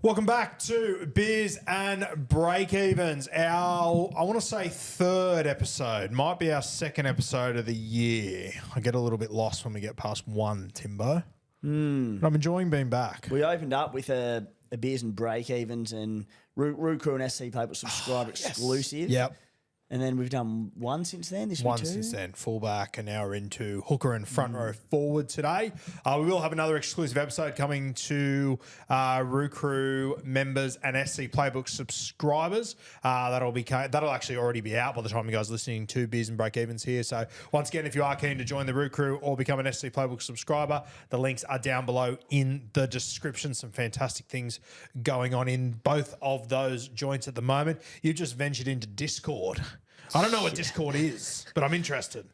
Welcome back to Beers and Breakevens. Our, I want to say third episode, might be our second episode of the year. I get a little bit lost when we get past one, Timbo. But I'm enjoying being back. We opened up with a Beers and Breakevens and Colquhoun and SC Playbook subscriber exclusive. Yep. And then we've done one since then. One since then, fullback, and now we're into hooker and front row forward today. We will have another exclusive episode coming to Crew members and SC Playbook subscribers. That'll actually already be out by the time you guys are listening to Beers and Breakevens here. So once again, if you are keen to join the Crew or become an SC Playbook subscriber, the links are down below in the description. Some fantastic things going on in both of those joints at the moment. You've just ventured into Discord. I don't know what Discord is, but I'm interested.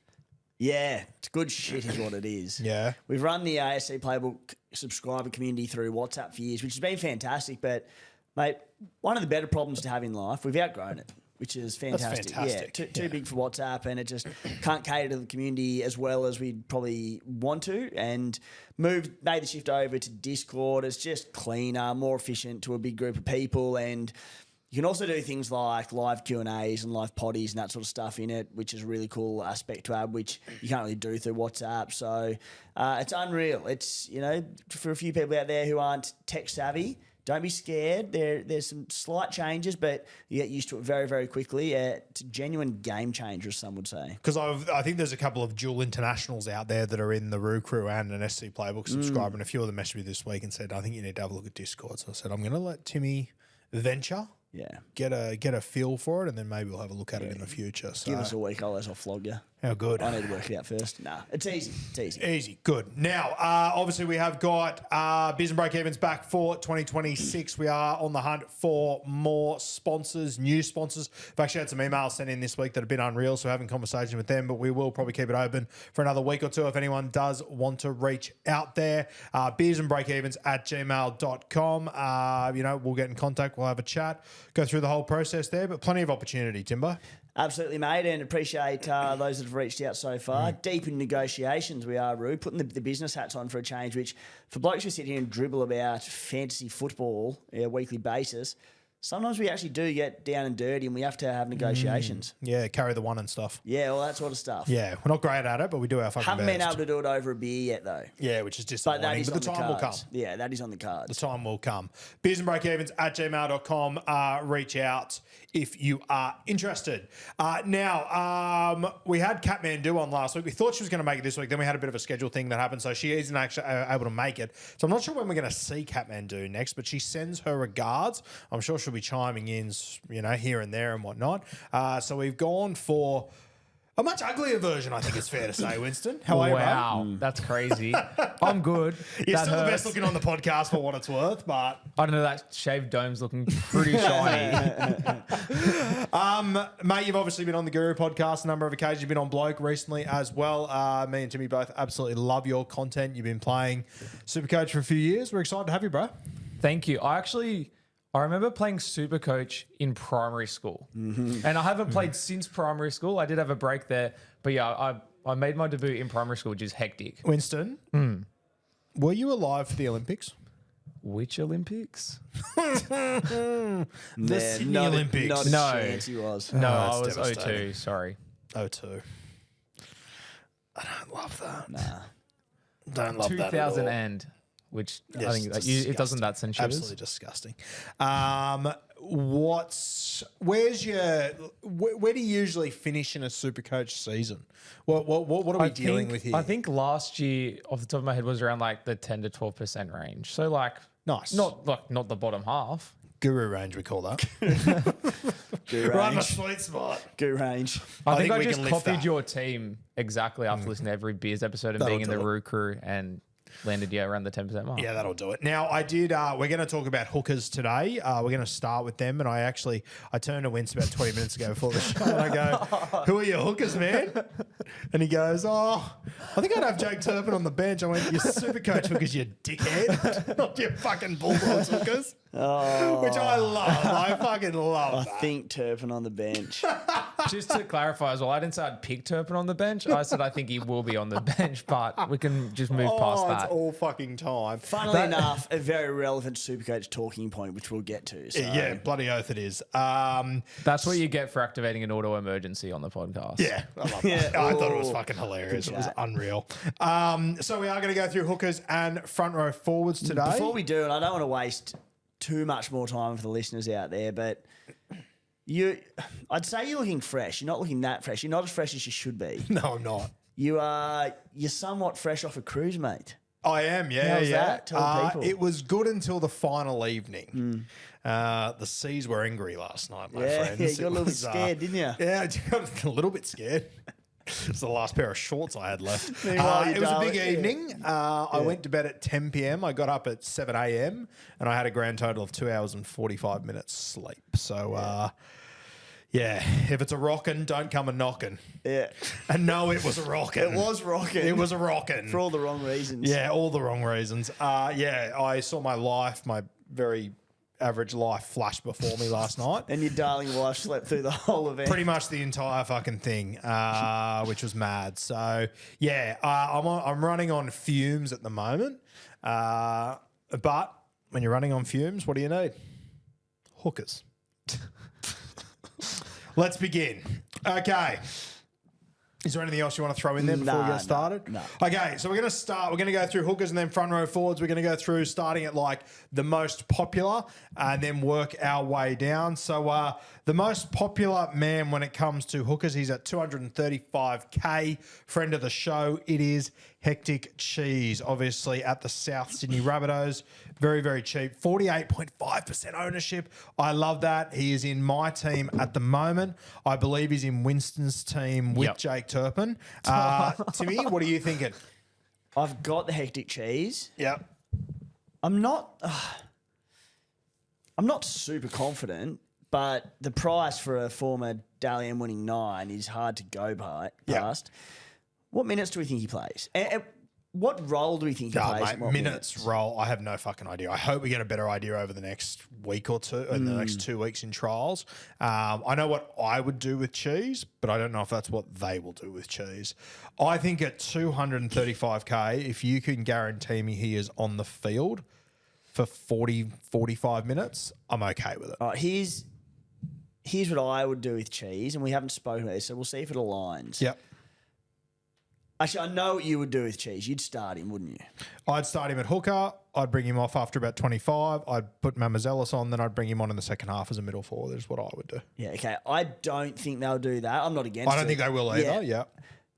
Yeah, it's good shit is what it is. Yeah. We've run the ASC Playbook subscriber community through WhatsApp for years, which has been fantastic. But, mate, one of the better problems to have in life, we've outgrown it, which is fantastic. That's fantastic. Yeah, too big for WhatsApp, and it just can't cater to the community as well as we'd probably want to. And made the shift over to Discord. It's just cleaner, more efficient to a big group of people, and you can also do things like live Q&As and live potties and that sort of stuff in it, which is a really cool aspect to add, which you can't really do through WhatsApp. So it's unreal. It's, for a few people out there who aren't tech savvy, don't be scared. There's some slight changes, but you get used to it very, very quickly. It's a genuine game changer, as some would say. Because I think there's a couple of dual internationals out there that are in the Crew and an SC Playbook subscriber, and a few of them messaged me this week and said, I think you need to have a look at Discord. So I said, I'm going to let Timmy venture. Yeah. Get a feel for it, and then maybe we'll have a look at it in the future. So give us a week, I'll flog you. How good. I need to work it out first. Nah, it's easy. It's easy. Easy. Good. Now, obviously, we have got Beers and Breakevens back for 2026. We are on the hunt for more sponsors, new sponsors. I've actually had some emails sent in this week that have been unreal, so we're having conversation with them, but we will probably keep it open for another week or two if anyone does want to reach out there. beersandbreakevens@gmail.com. We'll get in contact. We'll have a chat, go through the whole process there, but plenty of opportunity, Timbo. Absolutely, mate, and appreciate those that have reached out so far. Deep in negotiations, we are, Roo, putting the business hats on for a change, which for blokes who sit here and dribble about fantasy football on a weekly basis, sometimes we actually do get down and dirty and we have to have negotiations. Yeah, carry the one and stuff. Yeah, all that sort of stuff. Yeah, we're not great at it, but we do our fucking Haven't best. been able to do it over a beer yet, though. Yeah, which is disappointing, But that is but the on time will come. Yeah, that is on the cards. The time will come. beersandbreakevens@gmail.com. Reach out if you are interested. Now, we had Kathmandu on last week. We thought she was going to make it this week. Then we had a bit of a schedule thing that happened, so she isn't actually able to make it. So I'm not sure when we're going to see Kathmandu next, but she sends her regards. I'm sure she'll be chiming in, here and there and whatnot. So we've gone for a much uglier version, I think it's fair to say, Winston. How are you, bro? Wow, that's crazy. I'm good. You're That still the best hurts. looking on the podcast for what it's worth, but I don't know, that shaved dome's looking pretty shiny. mate, you've obviously been on the Guru podcast a number of occasions. You've been on Bloke recently as well. Me and Timmy both absolutely love your content. You've been playing SuperCoach for a few years. We're excited to have you, bro. Thank you. I remember playing SuperCoach in primary school. And I haven't played since primary school. I did have a break there. But yeah, I made my debut in primary school, which is hectic. Winston, were you alive for the Olympics? Which Olympics? The Sydney Olympics. Not a No. chance he was. No, that's I was devastating. 02, sorry. 02. I don't love that. Nah. Don't love that at all. 2000 and, which Yes, I think it's it doesn't that send shivers. Absolutely disgusting. Where do you usually finish in a SuperCoach season? What are we dealing with here? I think last year, off the top of my head, was around like the 10 to 12% range. So like, Nice. not the bottom half. Guru range, we call that. Guru Right in the range. sweet spot. Guru range. I think I we just can lift copied that. your team exactly after listening to every Beers episode and being in the do it. Roo Crew and landed around the 10% mark. Yeah, that'll do it. Now, we're going to talk about hookers today. We're going to start with them. And I turned to Wince about 20 minutes ago before the show and I go, who are your hookers, man? And he goes, I think I'd have Jake Turpin on the bench. I went, you SuperCoach hookers, you dickhead. Not your fucking Bulldogs hookers. which I love. I fucking love I that. think Turpin on the bench. Just to clarify as well, I didn't say I'd pick Turpin on the bench. I said I think he will be on the bench, but we can just move past It's that. all fucking time. Funnily enough, a very relevant Supercoach talking point, which we'll get to. So. Yeah, bloody oath it is. That's what you get for activating an auto emergency on the podcast. Yeah, I love that. I thought it was fucking hilarious. It was unreal. So we are going to go through hookers and front row forwards today. Before we do, and I don't want to waste too much more time for the listeners out there, but I'd say you're looking fresh. You're not looking that fresh. You're not as fresh as you should be. No, I'm not. You're somewhat fresh off a cruise, mate. I am, yeah. How was that? Tell people. It was good until the final evening. The seas were angry last night, my friends. Yeah, you got a little bit scared, didn't you? Yeah, I got a little bit scared. It's the last pair of shorts I had left. Meanwhile, It was a big darling, evening. I went to bed at 10 p.m. I got up at 7 a.m. and I had a grand total of 2 hours and 45 minutes sleep. So, if it's a rockin', don't come a knockin'. Yeah. And no, it was a rockin'. It was rocking. It was a rockin'. For all the wrong reasons. Yeah, all the wrong reasons. I saw my very average life flash before me last night. And your darling wife slept through the whole event. Pretty much the entire fucking thing, which was mad. So, I'm running on fumes at the moment. But when you're running on fumes, what do you need? Hookers. Let's begin. Okay. Is there anything else you want to throw in there before we get started? No. Okay, so we're going to start. We're going to go through hookers and then front row forwards. We're going to go through starting at like the most popular and then work our way down. So the most popular man when it comes to hookers, he's at 235K. Friend of the show, it is Hectic Cheese, obviously at the South Sydney Rabbitohs. Very, very cheap. 48.5% ownership. I love that. He is in my team at the moment. I believe he's in Winston's team with Jake Turpin. Timmy, what are you thinking? I've got the Hectic Cheese. Yep. I'm not super confident, but the price for a former Dally M winning 9 is hard to go past. What minutes do we think he plays? And what role do we think he plays? Mate, minutes role, I have no fucking idea. I hope we get a better idea over the next week or two, in the next 2 weeks in trials. I know what I would do with Cheese, but I don't know if that's what they will do with Cheese. I think at 235K, if you can guarantee me he is on the field for 40, 45 minutes, I'm okay with it. All right, here's what I would do with Cheese, and we haven't spoken about this, so we'll see if it aligns. Yep. Actually, I know what you would do with Cheese. You'd start him, wouldn't you? I'd start him at hooker. I'd bring him off after about 25. I'd put Mamazelis on, then I'd bring him on in the second half as a middle forward. Is what I would do. Yeah, okay. I don't think they'll do that. I'm not against it. I don't think they will either. Yeah.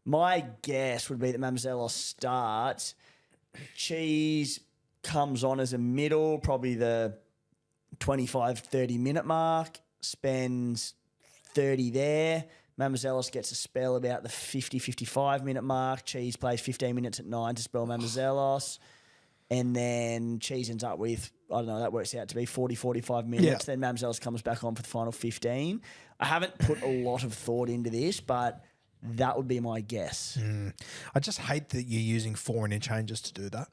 My guess would be that Mamazelos starts. Cheese comes on as a middle, probably the 25, 30 minute mark, spends 30 there. Mamazelos gets a spell about the 50, 55 minute mark. Cheese plays 15 minutes at 9 to spell Mamazelos. And then Cheese ends up with, I don't know, that works out to be 40, 45 minutes. Then Mamazelos comes back on for the final 15. I haven't put a lot of thought into this, but that would be my guess. I just hate that you're using 4 interchanges to do that.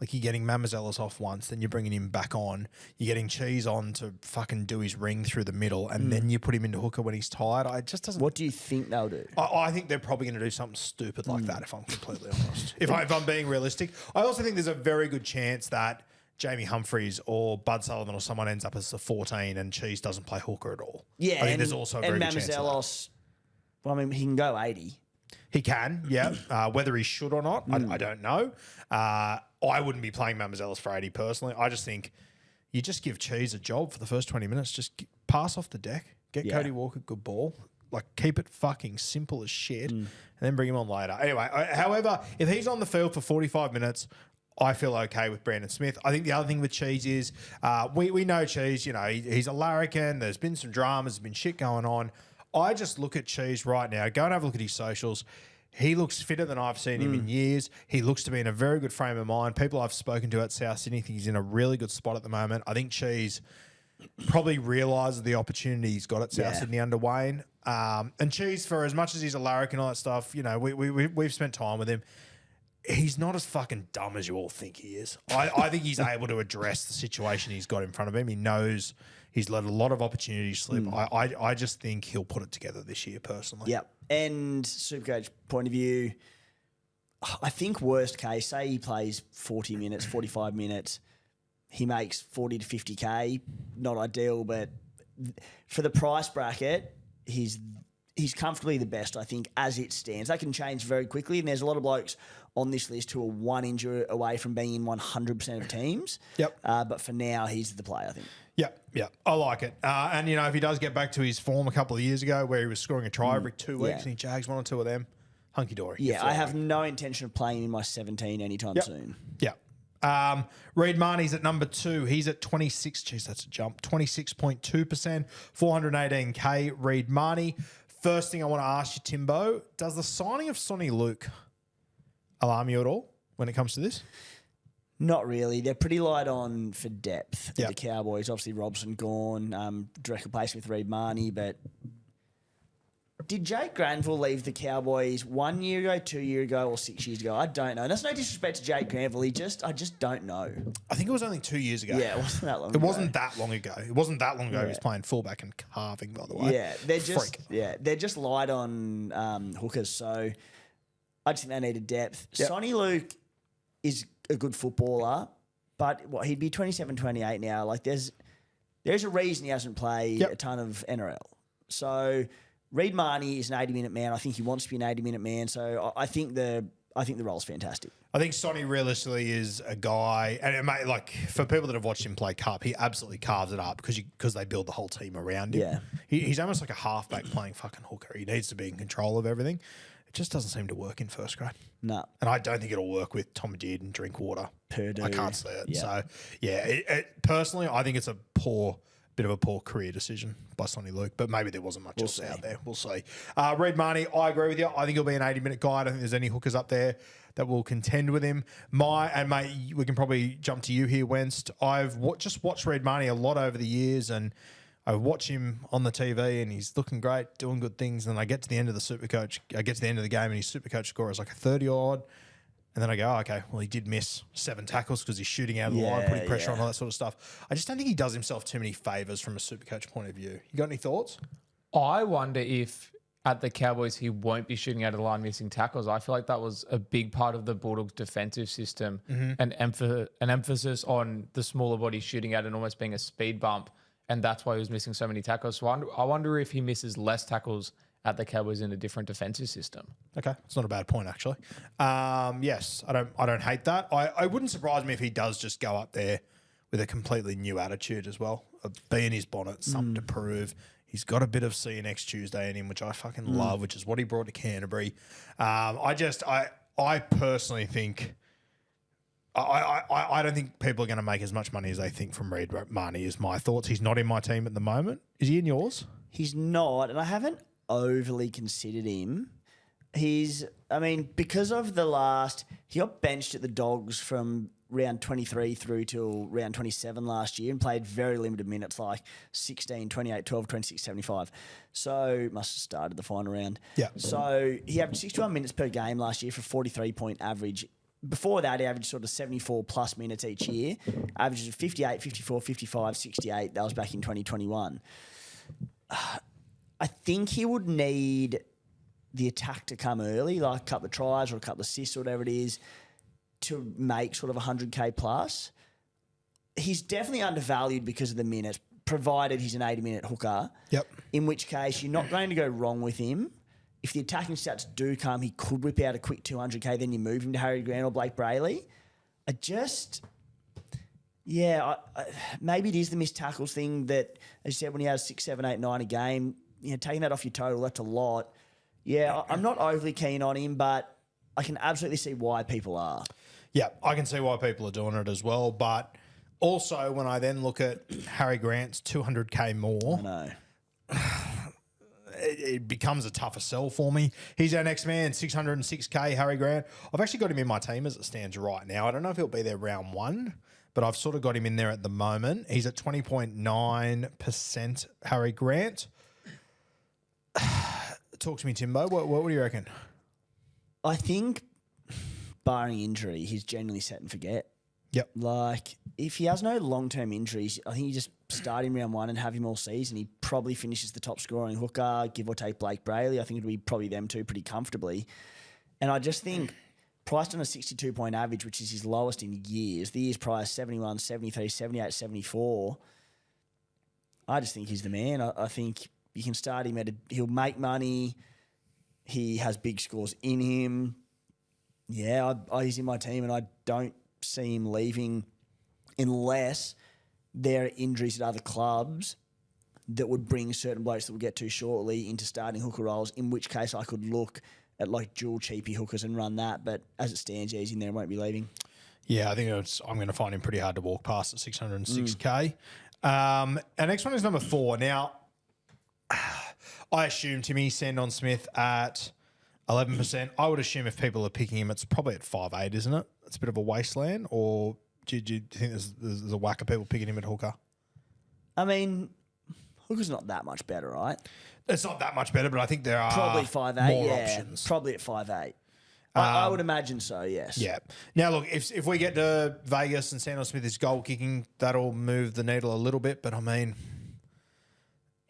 Like you're getting Mamazelis off once, then you're bringing him back on. You're getting Cheese on to fucking do his ring through the middle, and then you put him into hooker when he's tired. I just doesn't. What do you think they'll do? I think they're probably going to do something stupid like that, if I'm completely honest. If I'm being realistic. I also think there's a very good chance that Jamie Humphries or Bud Sullivan or someone ends up as the 14 and Cheese doesn't play hooker at all. Yeah, I think there's also a very good chance of that. Mamazelos, well, I mean, he can go 80. He can, yeah. Whether he should or not, I don't know. I wouldn't be playing Mamazelis for 80 personally. I just think you just give Cheese a job for the first 20 minutes. Just pass off the deck. Get Cody Walker good ball. Like, keep it fucking simple as shit and then bring him on later. Anyway, however, if he's on the field for 45 minutes, I feel okay with Brandon Smith. I think the other thing with Cheese is we know Cheese, you know, he's a larrikin. There's been some dramas. There's been shit going on. I just look at Cheese right now. Go and have a look at his socials. He looks fitter than I've seen him in years. He looks to be in a very good frame of mind. People I've spoken to at South Sydney think he's in a really good spot at the moment. I think Cheese probably realises the opportunity he's got at South Sydney under Wayne. And Cheese, for as much as he's a larrikin and all that stuff, you know, we've spent time with him. he's not as fucking dumb as you all think he is. I think he's able to address the situation he's got in front of him. He knows he's let a lot of opportunities slip. I just think he'll put it together this year, personally. Yep. And Supercoach point of view, I think worst case, say he plays 40 minutes, 45 minutes, he makes 40 to 50K. Not ideal, but for the price bracket, he's comfortably the best, I think, as it stands. That can change very quickly, and there's a lot of blokes on this list who are one injury away from being in 100% of teams. Yep. But for now, he's the play, I think. Yep. I like it. And, if he does get back to his form a couple of years ago where he was scoring a try every 2 weeks and he jags one or two of them, hunky-dory. Yeah, I have no intention of playing him in my 17 anytime soon. Yeah. Reid Mahoney's at number 2. He's at 26. Jeez, that's a jump. 26.2%, 418K. Reid Mahoney. First thing I want to ask you, Timbo, does the signing of Sonny Luke alarm you at all when it comes to this? Not really. They're pretty light on for depth. Yep. The Cowboys, obviously Robson gone, direct replacement with Reid Mahoney, but did Jake Granville leave the Cowboys 1 year ago, 2 years ago, or 6 years ago? I don't know. And that's no disrespect to Jake Granville. I just don't know. I think it was only 2 years ago. Yeah, it wasn't that long It ago. wasn't that long ago. It wasn't that long ago he was playing fullback and carving, by the way. Yeah, they're just light on hookers. So I just think they needed depth. Yep. Sonny Luke is a good footballer, but he'd be 27, 28 now. Like there's a reason he hasn't played a ton of NRL. So Reid Mahoney is an 80-minute man. I think he wants to be an 80-minute man. So I think the role's fantastic. I think Sonny realistically is a guy, and it may, like for people that have watched him play cup, he absolutely carves it up because they build the whole team around him. Yeah. He's almost like a halfback playing fucking hooker. He needs to be in control of everything. It just doesn't seem to work in first grade. No. And I don't think it'll work with Tom Deard and Drinkwater. Purdue. I can't see it. Yeah. So, yeah, personally, I think it's a bit of a poor career decision by Sonny Luke, but maybe there wasn't much else out there. We'll see. Reid Mahoney, I agree with you. I think he'll be an 80-minute guy. I don't think there's any hookers up there that will contend with him. Mate, we can probably jump to you here, Wenst. I've just watched Reid Mahoney a lot over the years, and I watch him on the TV, and he's looking great, doing good things. And I get to the end of the SuperCoach, I get to the end of the game, and his SuperCoach score is like a 30-odd. And then I go, okay, well, he did miss 7 tackles because he's shooting out of the line, putting pressure on, all that sort of stuff. I just don't think he does himself too many favours from a Supercoach point of view. You got any thoughts? I wonder if at the Cowboys he won't be shooting out of the line missing tackles. I feel like that was a big part of the Bulldogs' defensive system, an emphasis on the smaller body shooting out and almost being a speed bump, and that's why he was missing so many tackles. So I wonder if he misses less tackles at the Cowboys in a different defensive system. Okay, it's not a bad point actually. Yes, I don't hate that. I wouldn't surprise me if he does just go up there with a completely new attitude as well. Be in his bonnet, something to prove. He's got a bit of see you next Tuesday in him, which I fucking love, which is what he brought to Canterbury. I personally think I don't think people are going to make as much money as they think from Reid Mahoney is my thoughts. He's not in my team at the moment. Is he in yours? He's not, and I haven't overly considered him. Because of he got benched at the Dogs from round 23 through till round 27 last year and played very limited minutes, like 16, 28, 12, 26, 75. So must have started the final round. Yeah. So he averaged 61 minutes per game last year for 43-point average. Before that, he averaged sort of 74 plus minutes each year. Averages of 58, 54, 55, 68. That was back in 2021. I think he would need the attack to come early, like a couple of tries or a couple of assists or whatever it is, to make sort of 100K plus. He's definitely undervalued because of the minutes, provided he's an 80-minute hooker. Yep. In which case, you're not going to go wrong with him. If the attacking stats do come, he could whip out a quick 200K, then you move him to Harry Grant or Blake Brailey. Maybe it is the missed tackles thing that, as you said, when he has 6, 7, 8, 9 a game, taking that off your total, that's a lot. Yeah, I'm not overly keen on him, but I can absolutely see why people are. Yeah, I can see why people are doing it as well. But also, when I then look at Harry Grant's 200K more, I know. It becomes a tougher sell for me. He's our next man, 606K, Harry Grant. I've actually got him in my team as it stands right now. I don't know if he'll be there round 1, but I've sort of got him in there at the moment. He's at 20.9%, Harry Grant. Talk to me, Timbo. What do you reckon? I think barring injury, he's genuinely set and forget. Yep. Like, if he has no long-term injuries, I think you just start him round one and have him all season. He probably finishes the top scoring hooker, give or take Blake Brailey. I think it'd be probably them two pretty comfortably. And I just think, priced on a 62-point average, which is his lowest in years, the years prior, 71, 73, 78, 74, I just think he's the man. I think you can start him he'll make money. He has big scores in him. Yeah, he's in my team, and I don't see him leaving unless there are injuries at other clubs that would bring certain blokes that we'll get to shortly into starting hooker roles, in which case I could look at like dual cheapy hookers and run that. But as it stands, yeah, he's in there and won't be leaving. Yeah, I think I'm going to find him pretty hard to walk past at 606K. Our next one is number 4. Now, I assume Timmy Sandon Smith at 11%. I would assume if people are picking him, it's probably at 5'8", isn't it? It's a bit of a wasteland. Or do you think there's a whack of people picking him at hooker? I mean, hooker's not that much better, right? It's not that much better, but I think there are probably 5'8", more yeah, options. probably at 5'8". I would imagine so, yes. Yeah. Now, look, if we get to Vegas and Sandon Smith is goal kicking, that'll move the needle a little bit. But I mean,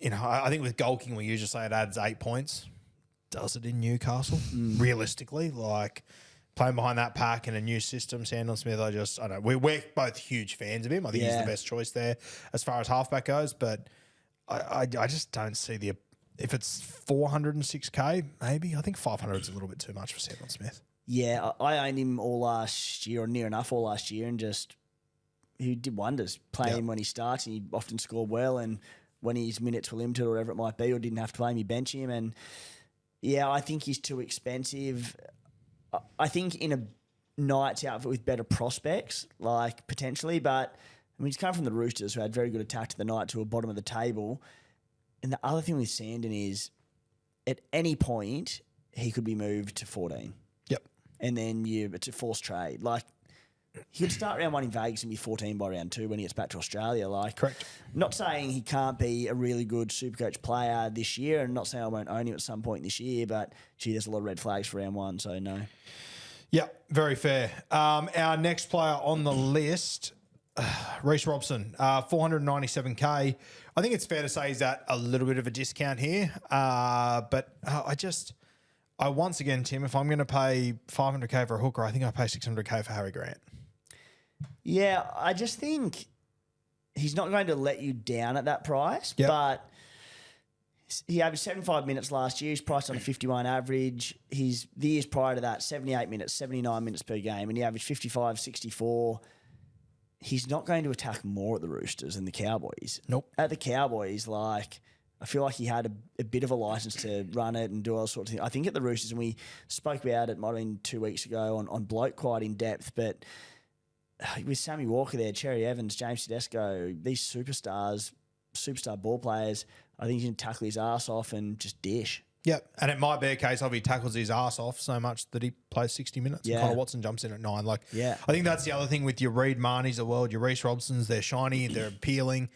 I think with goal kicking, we usually say it adds 8 points. Does it in Newcastle? Realistically, like playing behind that pack in a new system, Sandon Smith, I don't know. We're both huge fans of him. I think he's the best choice there as far as halfback goes. But I just don't see if it's 406K, maybe. I think 500 is a little bit too much for Sandon Smith. Yeah, I owned him all last year, or near enough all last year, and he did wonders. Play him when he starts, and he often scored well. And when his minutes were limited or whatever it might be, or didn't have to play him, you bench him. And yeah, I think he's too expensive. I think in a Knights outfit with better prospects, like potentially, but I mean, he's come from the Roosters, who had very good attack to the Knights, who were bottom of the table. And the other thing with Sandon is, at any point, he could be moved to 14. Yep. And then it's a forced trade. Like, he could start round 1 in Vegas and be 14 by round 2 when he gets back to Australia. Like, correct. Not saying he can't be a really good SuperCoach player this year, and not saying I won't own him at some point this year, but gee, there's a lot of red flags for round 1, so no. Yeah, very fair. Our next player on the list, Reece Robson, 497K. I think it's fair to say he's at a little bit of a discount here. But once again, Tim, if I'm going to pay 500K for a hooker, I think I pay 600K for Harry Grant. Yeah, I just think he's not going to let you down at that price, but he averaged 75 minutes last year. He's priced on a 51 average. The years prior to that, 78 minutes, 79 minutes per game, and he averaged 55, 64. He's not going to attack more at the Roosters than the Cowboys. Nope. At the Cowboys, I feel like he had a bit of a license to run it and do all sorts of things. I think at the Roosters, and we spoke about it, might have been 2 weeks ago on Bloke quite in depth, but with Sammy Walker there, Cherry Evans, James Tedesco, these superstar ball players, I think he can tackle his ass off and just dish. Yep, and it might be a case of he tackles his ass off so much that he plays 60 minutes. Yeah. And Connor Watson jumps in at 9. I think that's the other thing with your Reed Marnies of the world, your Reece Robsons, they're shiny, they're appealing.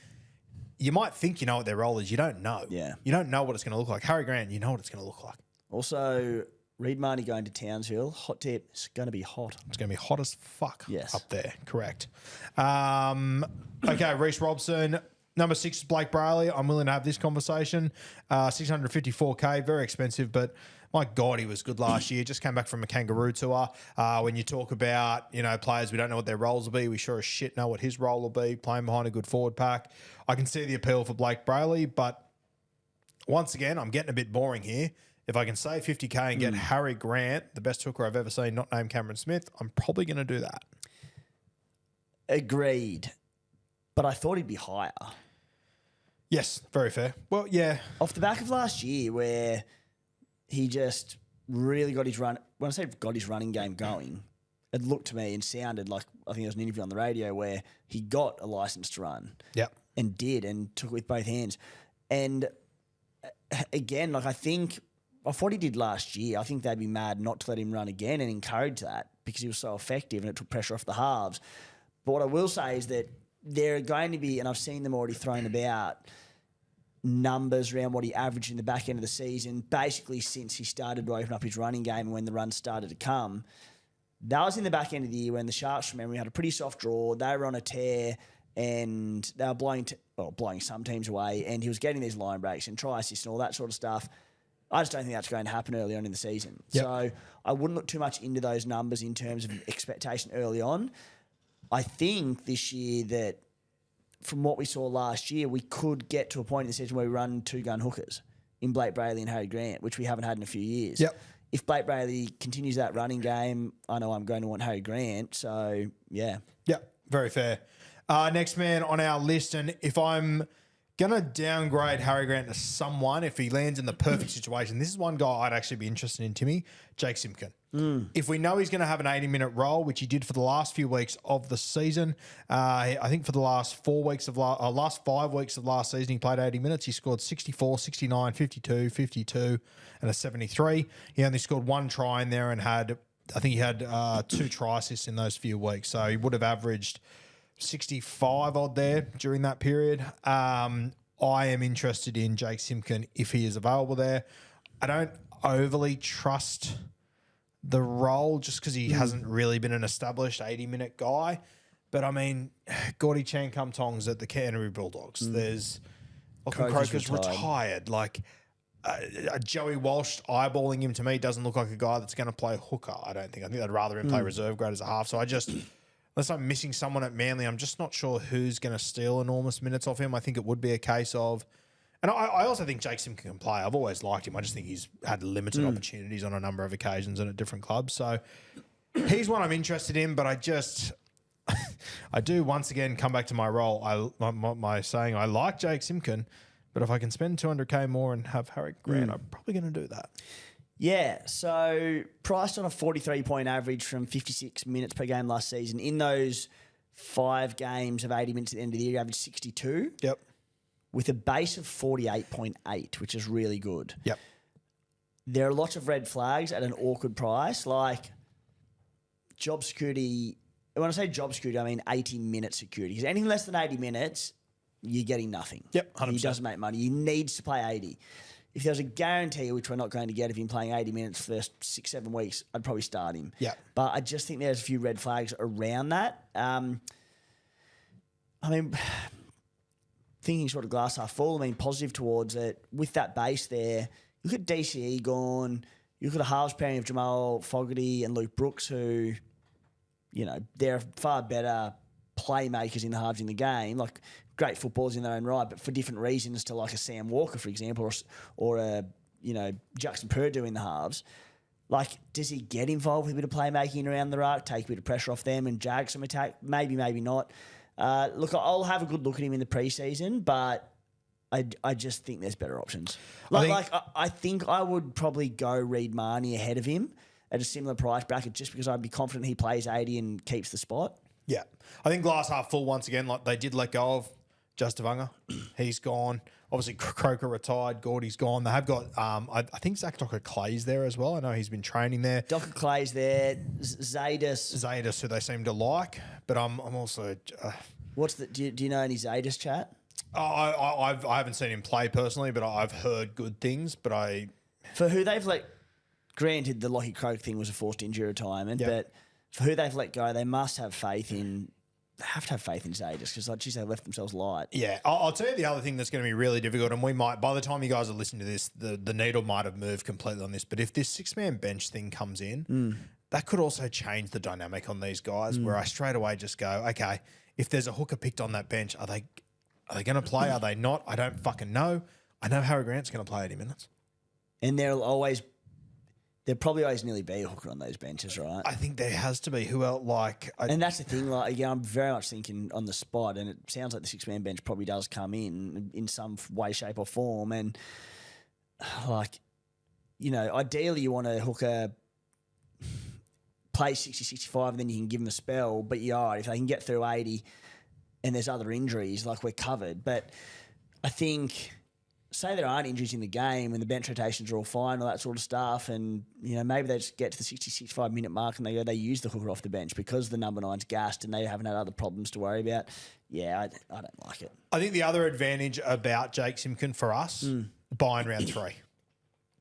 You might think you know what their role is. You don't know. Yeah. You don't know what it's going to look like. Harry Grant, you know what it's going to look like. Also, Reed Marnie going to Townsville. Hot tip, it's going to be hot. It's going to be hot as fuck up there. Correct. Okay, Reece Robson. Number 6 is Blake Brailey. I'm willing to have this conversation. 654K, very expensive, but my God, he was good last year. Just came back from a kangaroo tour. When you talk about, players, we don't know what their roles will be. We sure as shit know what his role will be, playing behind a good forward pack. I can see the appeal for Blake Brailey, but once again, I'm getting a bit boring here. If I can save 50K and get Harry Grant, the best hooker I've ever seen, not named Cameron Smith, I'm probably going to do that. Agreed. But I thought he'd be higher. Yes, very fair. Well, yeah. Off the back of last year where he just really got his run. When I say got his running game going, it looked to me and sounded like, I think there was an interview on the radio where he got a license to run. Yep. And took it with both hands. And again, I think of what he did last year, I think they'd be mad not to let him run again and encourage that because he was so effective and it took pressure off the halves. But what I will say is that there are going to be, and I've seen them already thrown about, numbers around what he averaged in the back end of the season, basically since he started to open up his running game and when the runs started to come. That was in the back end of the year when the Sharks, remember, we had a pretty soft draw. They were on a tear and they were blowing some teams away, and he was getting these line breaks and try assists and all that sort of stuff. I just don't think that's going to happen early on in the season. Yep. So I wouldn't look too much into those numbers in terms of expectation early on. I think this year that from what we saw last year, we could get to a point in the season where we run two-gun hookers in Blake Brailey and Harry Grant, which we haven't had in a few years. Yep. If Blake Brailey continues that running game, I know I'm going to want Harry Grant. So, yeah. Yep, very fair. Next man on our list, and if I'm going to downgrade Harry Grant to someone, if he lands in the perfect situation, this is one guy I'd actually be interested in, Timmy, Jake Simkin. If we know he's going to have an 80-minute role, which he did for the last few weeks of the season, I think for the last 5 weeks of last season, he played 80 minutes. He scored 64, 69, 52, 52, and a 73. He only scored one try in there and had 2 try assists in those few weeks. So he would have averaged 65 odd there during that period. I am interested in Jake Simkin if he is available there. I don't overly trust the role just because he hasn't really been an established 80-minute guy. But, I mean, Gordy Chan-Kum-Tong's at the Canterbury Bulldogs. There's Lachlan Croker's retired. Like, Joey Walsh eyeballing him to me doesn't look like a guy that's going to play hooker, I don't think. I think I'd rather him play reserve grade as a half. So I just, unless I'm missing someone at Manly, I'm just not sure who's going to steal enormous minutes off him. I think it would be a case of, and I also think Jake Simkin can play. I've always liked him. I just think he's had limited opportunities on a number of occasions and at different clubs. So he's one I'm interested in, but I do once again come back to my role. My saying, I like Jake Simkin, but if I can spend $200K more and have Harry Grant, I'm probably going to do that. Yeah, so priced on a 43-point average from 56 minutes per game last season. In those 5 games of 80 minutes at the end of the year, he averaged 62. Yep. With a base of 48.8, which is really good. Yep. There are lots of red flags at an awkward price, like job security. When I say job security, I mean 80-minute security. Because anything less than 80 minutes, you're getting nothing. Yep, 100%. He doesn't make money. He needs to play 80. If there was a guarantee, which we're not going to get, of him playing 80 minutes for the first 6-7 weeks, I'd probably start him. Yeah. But I just think there's a few red flags around that. I mean, thinking sort of glass half full, I mean, positive towards it. With that base there, look at DCE gone. You look at a halves pairing of Jamal Fogarty and Luke Brooks, who, you know, they're far better playmakers in the halves in the game. Like, great footballers in their own right, but for different reasons to like a Sam Walker, for example, or a, you know, Jackson Purdue in the halves. Like, does he get involved with a bit of playmaking around the ruck, take a bit of pressure off them and jag some attack? Maybe, maybe not. Look, I'll have a good look at him in the preseason, but I just think there's better options. I think I would probably go Reid Mahoney ahead of him at a similar price bracket just because I'd be confident he plays 80 and keeps the spot. Yeah. I think glass half full once again, like they did let go of Justavunga. He's gone. Obviously, Croker retired. Gordy's gone. They have got, I think Zach Docker Clay's there as well. I know he's been training there. Docker Clay's there. Zadis, who they seem to like. But I'm also... do you know any Zadis chat? I haven't seen him play personally, but I've heard good things. But for who they've let... Granted, the Lockie Croak thing was a forced injury retirement, but for who they've let go, they must have faith in... They have to have faith in Zadis because, like, geez, they left themselves light. Yeah. I'll tell you the other thing that's going to be really difficult, and we might, by the time you guys are listening to this, the needle might have moved completely on this, but if this 6-man bench thing comes in, that could also change the dynamic on these guys where I straight away just go, okay, if there's a hooker picked on that bench, are they going to play? Are they not? I don't fucking know. I know Harry Grant's going to play 80 minutes. And there'll probably always nearly be a hooker on those benches, right? I think there has to be. Who else? And that's the thing. Like, again, I'm very much thinking on the spot, and it sounds like the 6-man bench probably does come in some way, shape, or form. And like, you know, ideally you want a hooker play 60, 65, and then you can give them a spell. But if they can get through 80, and there's other injuries, like we're covered. But I think. Say there aren't injuries in the game and the bench rotations are all fine, all that sort of stuff, and you know maybe they just get to the 60, 65 minute mark and they use the hooker off the bench because the number 9's gassed and they haven't had other problems to worry about. Yeah, I don't like it. I think the other advantage about Jake Simkin for us, buying round 3.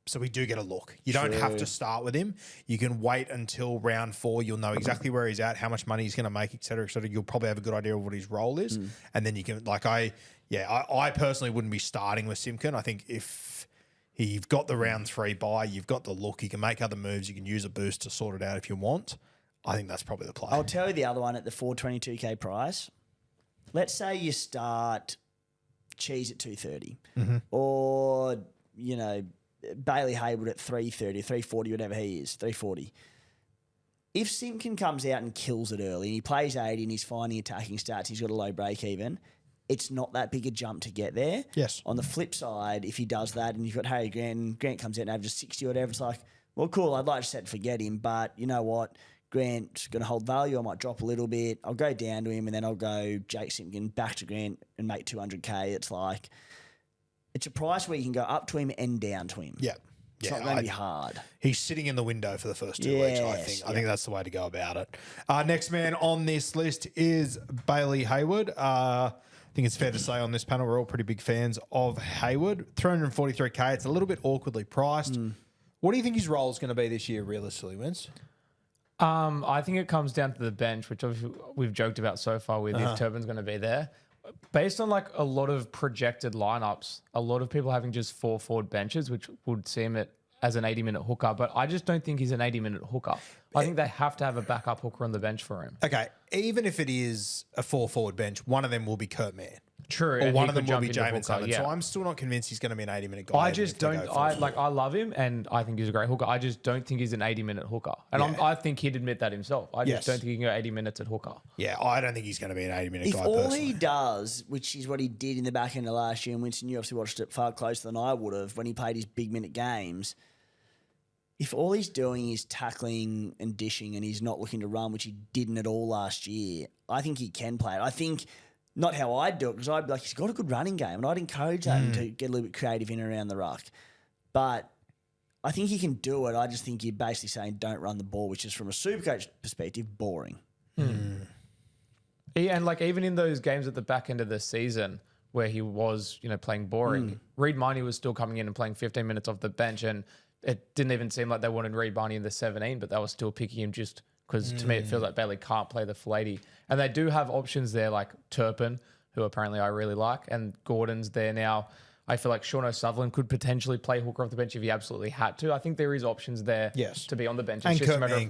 So we do get a look. You don't have to start with him. You can wait until round 4. You'll know exactly where he's at, how much money he's going to make, et cetera, et cetera. You'll probably have a good idea of what his role is. And then you can, I personally wouldn't be starting with Simkin. I think if you've got the round 3 bye, you've got the look, you can make other moves, you can use a boost to sort it out if you want. I think that's probably the play. I'll tell you the other one at the 422K price. Let's say you start Cheese at 230 or, Bailey Haywood at 330, 340, whatever he is, 340. If Simkin comes out and kills it early and he plays 80 and he's finding attacking stats, he's got a low break even, it's not that big a jump to get there. Yes. On the flip side, if he does that and you've got Harry Grant and Grant comes out and averages 60 or whatever, it's like, well, cool, I'd like to set and forget him, but you know what? Grant's going to hold value. I might drop a little bit. I'll go down to him and then I'll go Jake Simkin back to Grant and make 200K. It's like, it's a price where you can go up to him and down to him. Yeah. It's not going to be hard. He's sitting in the window for the first 2 weeks, I think. I think that's the way to go about it. Next man on this list is Bailey Haywood. I think it's fair to say on this panel we're all pretty big fans of Haywood. 343K. It's a little bit awkwardly priced. What do you think his role is going to be this year, realistically, Vince? I think it comes down to the bench, which obviously we've joked about so far with if Turpin's going to be there. Based on a lot of projected lineups, a lot of people having just 4 forward benches, which would seem it as an 80-minute hooker, but I just don't think he's an 80-minute hooker. I think they have to have a backup hooker on the bench for him. Okay, even if it is a 4 forward bench, one of them will be Kurt Mann. True. Or one of them will be Jamin Sutton. So I'm still not convinced he's going to be an 80-minute guy. I just don't. I love him, and I think he's a great hooker. I just don't think he's an 80-minute hooker, and I think he'd admit that himself. I just don't think he can go 80 minutes at hooker. Yeah, I don't think he's going to be an 80-minute guy. If all personally. he does, which is what he did in the back end of last year, and Winston, you obviously watched it far closer than I would have when he played his big minute games. If all he's doing is tackling and dishing, and he's not looking to run, which he didn't at all last year, I think he can play it. I think. Not how I'd do it, because I'd be like, he's got a good running game, and I'd encourage him to get a little bit creative in and around the ruck. But I think he can do it. I just think you're basically saying don't run the ball, which is, from a SuperCoach perspective, boring. Yeah, and even in those games at the back end of the season where he was, playing boring, Reid Mahoney was still coming in and playing 15 minutes off the bench, and it didn't even seem like they wanted Reid Mahoney in the 17, but they were still picking him just because to me it feels like Bailey can't play the full 80. And they do have options there like Turpin, who apparently I really like, and Gordon's there now. I feel like Sean O'Sullivan could potentially play hooker off the bench if he absolutely had to. I think there is options there to be on the bench. It's just a matter of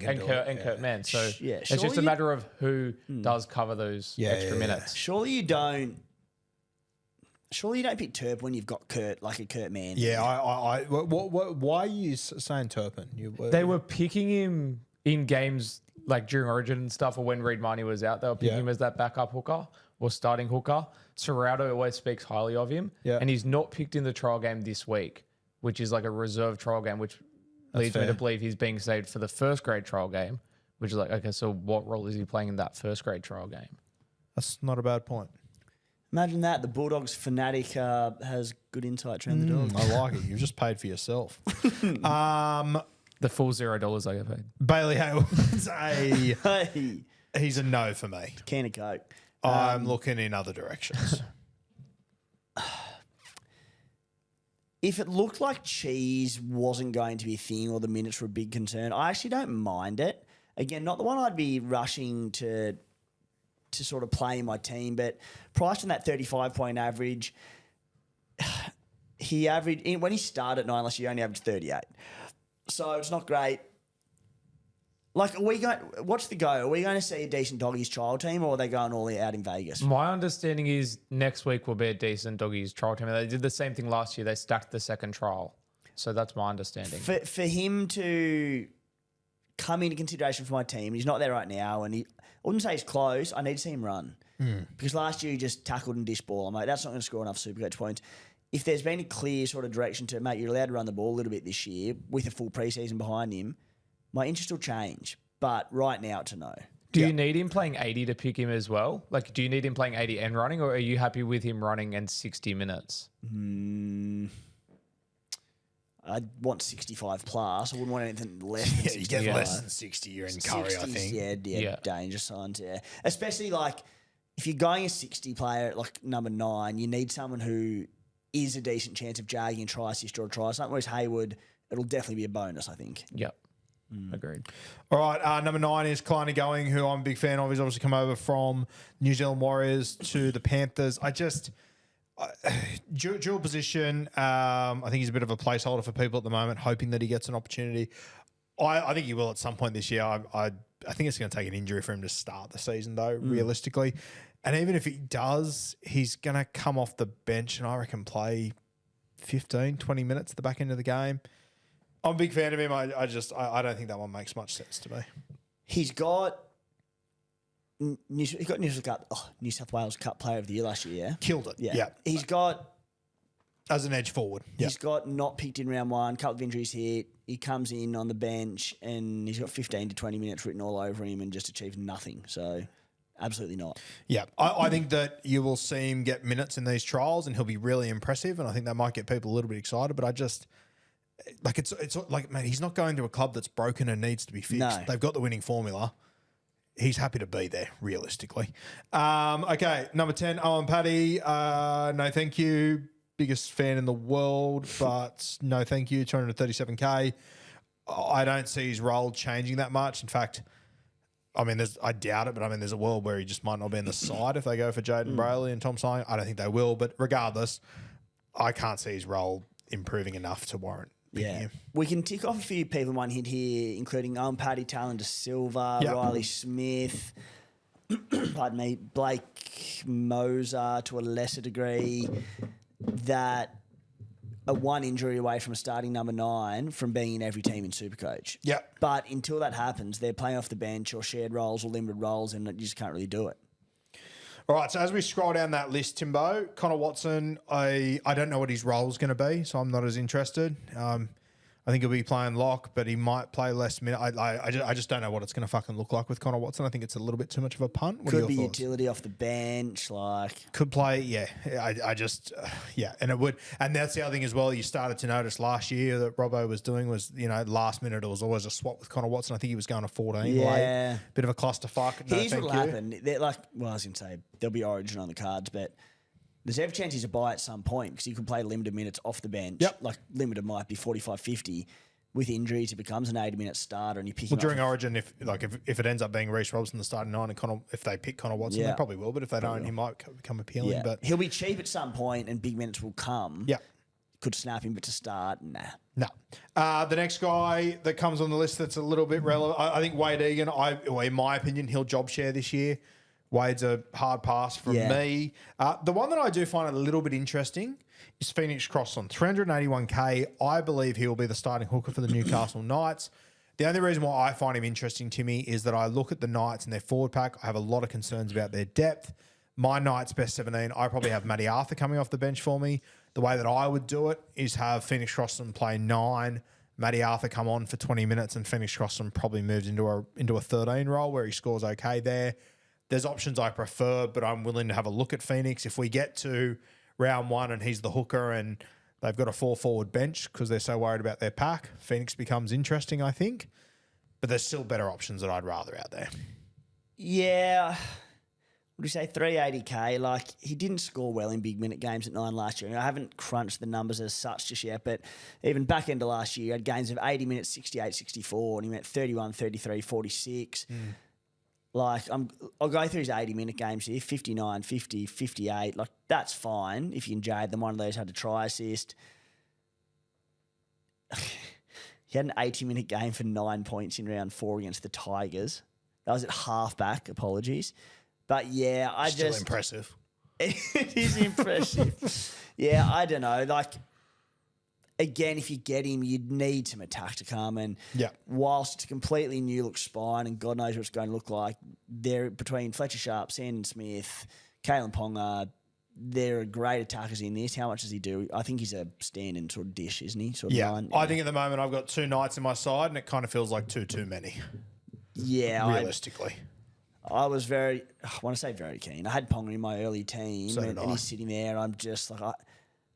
Kurt Mann. So it's just a matter of who does cover those extra minutes. Surely you don't pick Turpin when you've got Kurt Mann. Yeah, why are you saying Turpin? They were picking him in games during Origin and stuff, or when Reid Mahoney was out, they were picking him as that backup hooker or starting hooker. Serrato always speaks highly of him, and he's not picked in the trial game this week, which is a reserve trial game, which leads me to believe he's being saved for the first grade trial game, which is okay, so what role is he playing in that first grade trial game? That's not a bad point. Imagine that. The Bulldogs fanatic has good insight around the Dogs. I like it. You've just paid for yourself. The full $0 I get paid. Bailey Haywood's he's a no for me. Can of Coke. I'm looking in other directions. If it looked like Cheese wasn't going to be a thing or the minutes were a big concern, I actually don't mind it. Again, not the one I'd be rushing to sort of play in my team, but priced on that 35-point average, he averaged, when he started at 9 last year, he only averaged 38. So it's not great. What's the go? Are we going to see a decent Doggies trial team, or are they going all out in Vegas? My understanding is next week will be a decent Doggies trial team. They did the same thing last year. They stacked the second trial. So that's my understanding. For him to come into consideration for my team, he's not there right now, and I wouldn't say he's close. I need to see him run. Because last year he just tackled and dish ball. I'm like, that's not going to score enough SuperCoach points. If there's been a clear sort of direction to, mate, you're allowed to run the ball a little bit this year with a full preseason behind him, my interest will change. But right now, it's a no. Do you need him playing 80 to pick him as well? Do you need him playing 80 and running, or are you happy with him running and 60 minutes? I'd want 65 plus. I wouldn't want anything less than 65. You get less than 60, you're in curry, I think. Yeah, danger signs, yeah. Especially, if you're going a 60 player at, number 9, you need someone who is a decent chance of jagging a try assist or a try. Something whereas Haywood it'll definitely be a bonus, I think. Yep. Agreed. All right, number 9 is Kleiner Going, who I'm a big fan of. He's obviously come over from New Zealand Warriors to the Panthers. Dual position. I think he's a bit of a placeholder for people at the moment, hoping that he gets an opportunity. I think he will at some point this year. I think it's going to take an injury for him to start the season, though, realistically. And even if he does, he's going to come off the bench and I reckon play 15, 20 minutes at the back end of the game. I'm a big fan of him. I don't think that one makes much sense to me. He's got New South Wales Cup Player of the Year last year. Yeah? Killed it. Yeah. He's got as an edge forward. He's got not picked in round one. Couple of injuries hit. He comes in on the bench and he's got 15 to 20 minutes written all over him and just achieved nothing. So absolutely not. Yeah, I think that you will see him get minutes in these trials and he'll be really impressive. And I think that might get people a little bit excited. But it's like, man, he's not going to a club that's broken and needs to be fixed. No. They've got the winning formula. He's happy to be there, realistically. Okay, number 10, Owen Paddy. No, thank you. Biggest fan in the world, but no, thank you. 237K. I don't see his role changing that much. In fact, I mean, I doubt it, but I mean, there's a world where he just might not be in the side if they go for Jaden Brailey and Tom Sine. I don't think they will, but regardless, I can't see his role improving enough to warrant picking him. We can tick off a few people in one hit here, including Owen Paddy, Talon De Silva, Riley Smith, pardon me, Blake Moser to a lesser degree, that are one injury away from starting number 9 from being in every team in SuperCoach. Yeah. But until that happens, they're playing off the bench or shared roles or limited roles, and you just can't really do it. All right, so as we scroll down that list, Timbo, Connor Watson, I don't know what his role is going to be, so I'm not as interested. I think he'll be playing lock, but he might play less minute. I just don't know what it's going to fucking look like with Connor Watson. I think it's a little bit too much of a punt. What Could are be your thoughts? utility off the bench, Could play, yeah. And it would. And that's the other thing as well. You started to notice last year that Robbo was doing was, last minute it was always a swap with Connor Watson. I think he was going to 14 late. Bit of a clusterfuck. Here's what'll happen. They're I was going to say there'll be Origin on the cards, but there's every chance he's a buy at some point because he could play limited minutes off the bench. Yep. Like limited might be 45, 50. With injuries, it becomes an 80-minute starter, and you pick him Well, during up. Origin, if it ends up being Reece Robson the starting 9, and if they pick Connor Watson, they probably will. But if they don't, he might become appealing. Yeah. But He'll be cheap at some point, and big minutes will come. Yeah. Could snap him, but to start, nah. No. The next guy that comes on the list that's a little bit relevant, I think Wade Egan, in my opinion, he'll job share this year. Wade's a hard pass from me. The one that I do find a little bit interesting is Phoenix Crossland. 381K. I believe he will be the starting hooker for the Newcastle Knights. The only reason why I find him interesting, Timmy, is that I look at the Knights and their forward pack. I have a lot of concerns about their depth. My Knights best 17, I probably have Matty Arthur coming off the bench for me. The way that I would do it is have Phoenix Crossland play 9, Matty Arthur come on for 20 minutes, and Phoenix Crossland probably moves into a 13 role where he scores okay there. There's options I prefer, but I'm willing to have a look at Phoenix. If we get to round 1 and he's the hooker and they've got a 4-forward bench because they're so worried about their pack, Phoenix becomes interesting, I think. But there's still better options that I'd rather out there. Yeah. Would you say 380K? Like, he didn't score well in big minute games at 9 last year. I haven't crunched the numbers as such just yet, but even back end of last year, he had games of 80 minutes, 68, 64, and he went 31, 33, 46. Like, I'll go through his 80-minute games here, 59, 50, 58. Like, that's fine if you can jade them. One of those had a try assist. He had an 80-minute game for 9 points in round 4 against the Tigers. That was at halfback, apologies. But, yeah, Still impressive. It is impressive. Yeah, I don't know. Like, again, if you get him, you'd need some attack to come. And whilst it's a completely new look spine and God knows what it's going to look like, they're between Fletcher Sharp, Sandon Smith, Kalen Ponga, they're great attackers in this. How much does he do? I think he's a standing sort of dish, isn't he? Sort of nine. I think at the moment I've got 2 Knights in my side and it kind of feels like too many. Yeah. Realistically. I was I want to say very keen. I had Ponga in my early team and he's sitting there. I'm just like,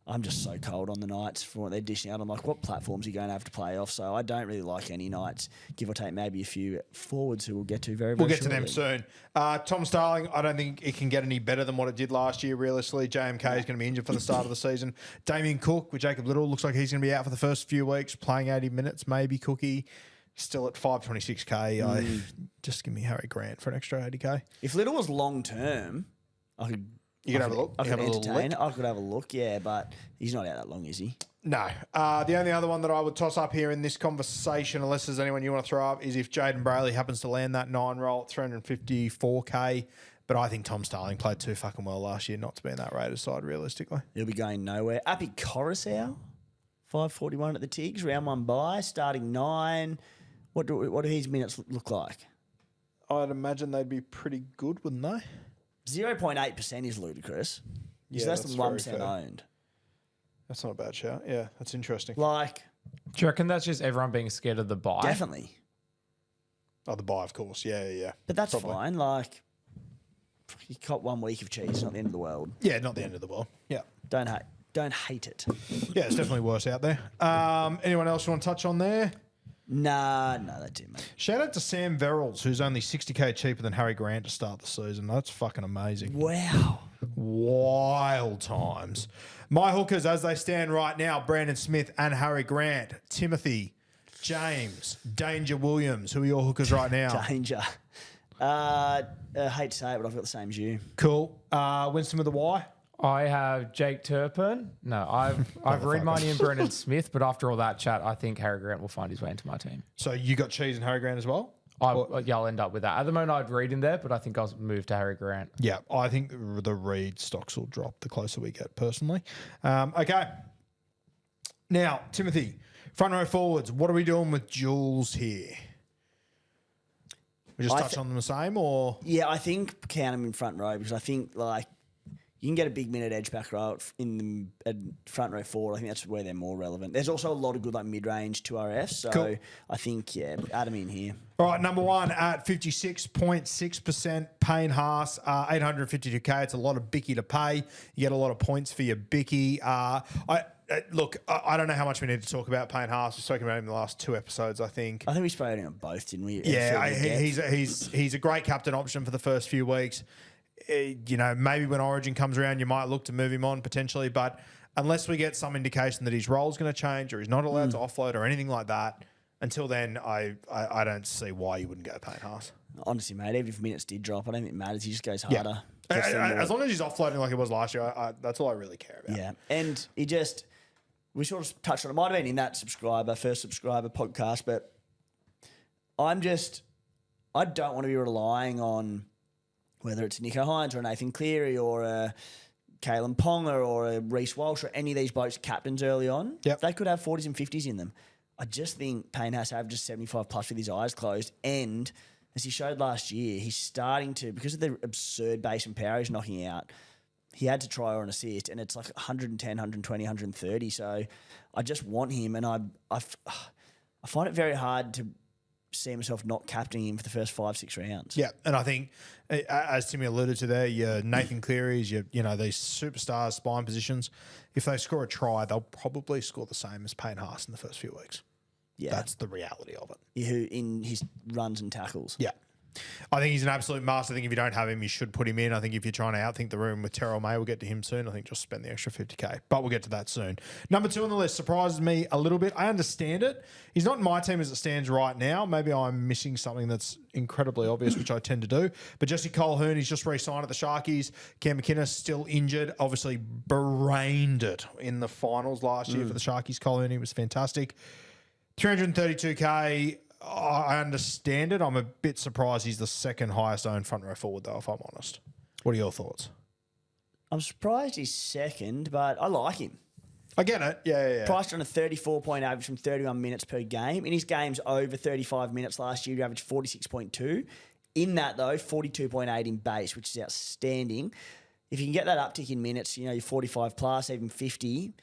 I'm just so cold on the Knights for what they're dishing out. I'm like, what platforms are you going to have to play off? So I don't really like any Knights, give or take maybe a few forwards who we'll get to very, very We'll get shortly. to them soon. Tom Starling, I don't think it can get any better than what it did last year, realistically. JMK is going to be injured for the start of the season. Damien Cook with Jacob Little looks like he's going to be out for the first few weeks, playing 80 minutes, maybe Cookie. Still at 526K. Just give me Harry Grant for an extra 80K. If Little was long term, You can have a look. I You could can have a little entertain. lick. I could have a look, yeah, but he's not out that long, is he? No. The only other one that I would toss up here in this conversation, unless there's anyone you want to throw up, is if Jaden Brailey happens to land that 9 roll at 354K. But I think Tom Starling played too fucking well last year not to be in that Raiders side, realistically. He'll be going nowhere. Appy Coruscant, 541 at the Tigs, round 1 bye, starting 9. What do his minutes look like? I'd imagine they'd be pretty good, wouldn't they? 0.8% is ludicrous. He's Yeah, less that's than very 1% fair. owned. That's not a bad shout. Yeah, that's interesting. Like, Do you reckon that's just everyone being scared of the buy? definitely. Oh, the buy, of course. Yeah. But that's Probably. fine. Like, you caught 1 week of cheese, not the end of the world. Yeah, not the end of the world. Yeah. Don't hate it. Yeah, it's definitely worse out there. Anyone else you want to touch on there? No, that's it, mate. Shout out to Sam Verrills, who's only 60K cheaper than Harry Grant to start the season. That's fucking amazing. Wow. Wild times. My hookers, as they stand right now, Brandon Smith and Harry Grant, Timothy, James, Danger Williams. Who are your hookers right now? Danger. I hate to say it, but I've got the same as you. Cool. Winston with the Y. I have Jake Turpin. No, I've read Mahoney and Brendan Smith, but after all that chat, I think Harry Grant will find his way into my team. So you got Cheese and Harry Grant as well? I'll end up with that. At the moment, I'd read in there, but I think I'll move to Harry Grant. Yeah, I think the Reed stocks will drop the closer we get, personally. Okay. Now, Timothy, front row forwards, what are we doing with Jules here? We just touch on them the same, or? Yeah, I think count him in front row because I think, like, you can get a big minute edge back row in the front row forward. I think that's where they're more relevant. There's also a lot of good like mid-range 2RFs. So Cool. I think, yeah, add them in here. All right, number one at 56.6%, Payne Haas, 852K. It's a lot of Bicky to pay. You get a lot of points for your Bicky. Look, I don't know how much we need to talk about Payne Haas. We've spoken about him in the last 2 episodes, I think. I think we spoke him on both, didn't we? Yeah, he's a great captain option for the first few weeks. Maybe when Origin comes around, you might look to move him on potentially, but unless we get some indication that his role's going to change or he's not allowed to offload or anything like that, until then, I don't see why you wouldn't go Payne Haas. Honestly, mate, even if minutes did drop, I don't think it matters. He just goes harder. Yeah. As long as he's offloading like it was last year, that's all I really care about. Yeah, and we sort of touched on it. Might have been in that first subscriber podcast, but I don't want to be relying on whether it's Nico Hines or a Nathan Cleary or a Kalen Ponga or a Reece Walsh or any of these blokes captains early on. Yep. They could have 40s and 50s in them. I just think Payne Haas averages 75 plus with his eyes closed. And as he showed last year, he's starting to, because of the absurd base and power he's knocking out, he had to try or an assist, and it's like 110, 120, 130. So I just want him, and I find it very hard to see myself not captaining him for the first 5-6 rounds. Yeah, and I think, as Timmy alluded to there, your Nathan Cleary's, these superstars, spine positions, if they score a try, they'll probably score the same as Payne Haas in the first few weeks. Yeah. That's the reality of it. Who in his runs and tackles. Yeah. I think he's an absolute must. I think if you don't have him, you should put him in. I think if you're trying to outthink the room with Terrell May, we'll get to him soon. I think just spend the extra 50K. But we'll get to that soon. Number 2 on the list surprises me a little bit. I understand it. He's not in my team as it stands right now. Maybe I'm missing something that's incredibly obvious, which I tend to do. But Jesse Colquhoun, he's just re-signed at the Sharkies. Cam McInnes still injured. Obviously brained it in the finals last year for the Sharkies. Colquhoun, he was fantastic. 332K. I understand it. I'm a bit surprised he's the second highest owned front row forward, though, if I'm honest. What are your thoughts? I'm surprised he's second, but I like him. I get it. Yeah. Priced on a 34-point average from 31 minutes per game. In his games over 35 minutes last year, he averaged 46.2. In that, though, 42.8 in base, which is outstanding. If you can get that uptick in minutes, your 45 plus, even 50,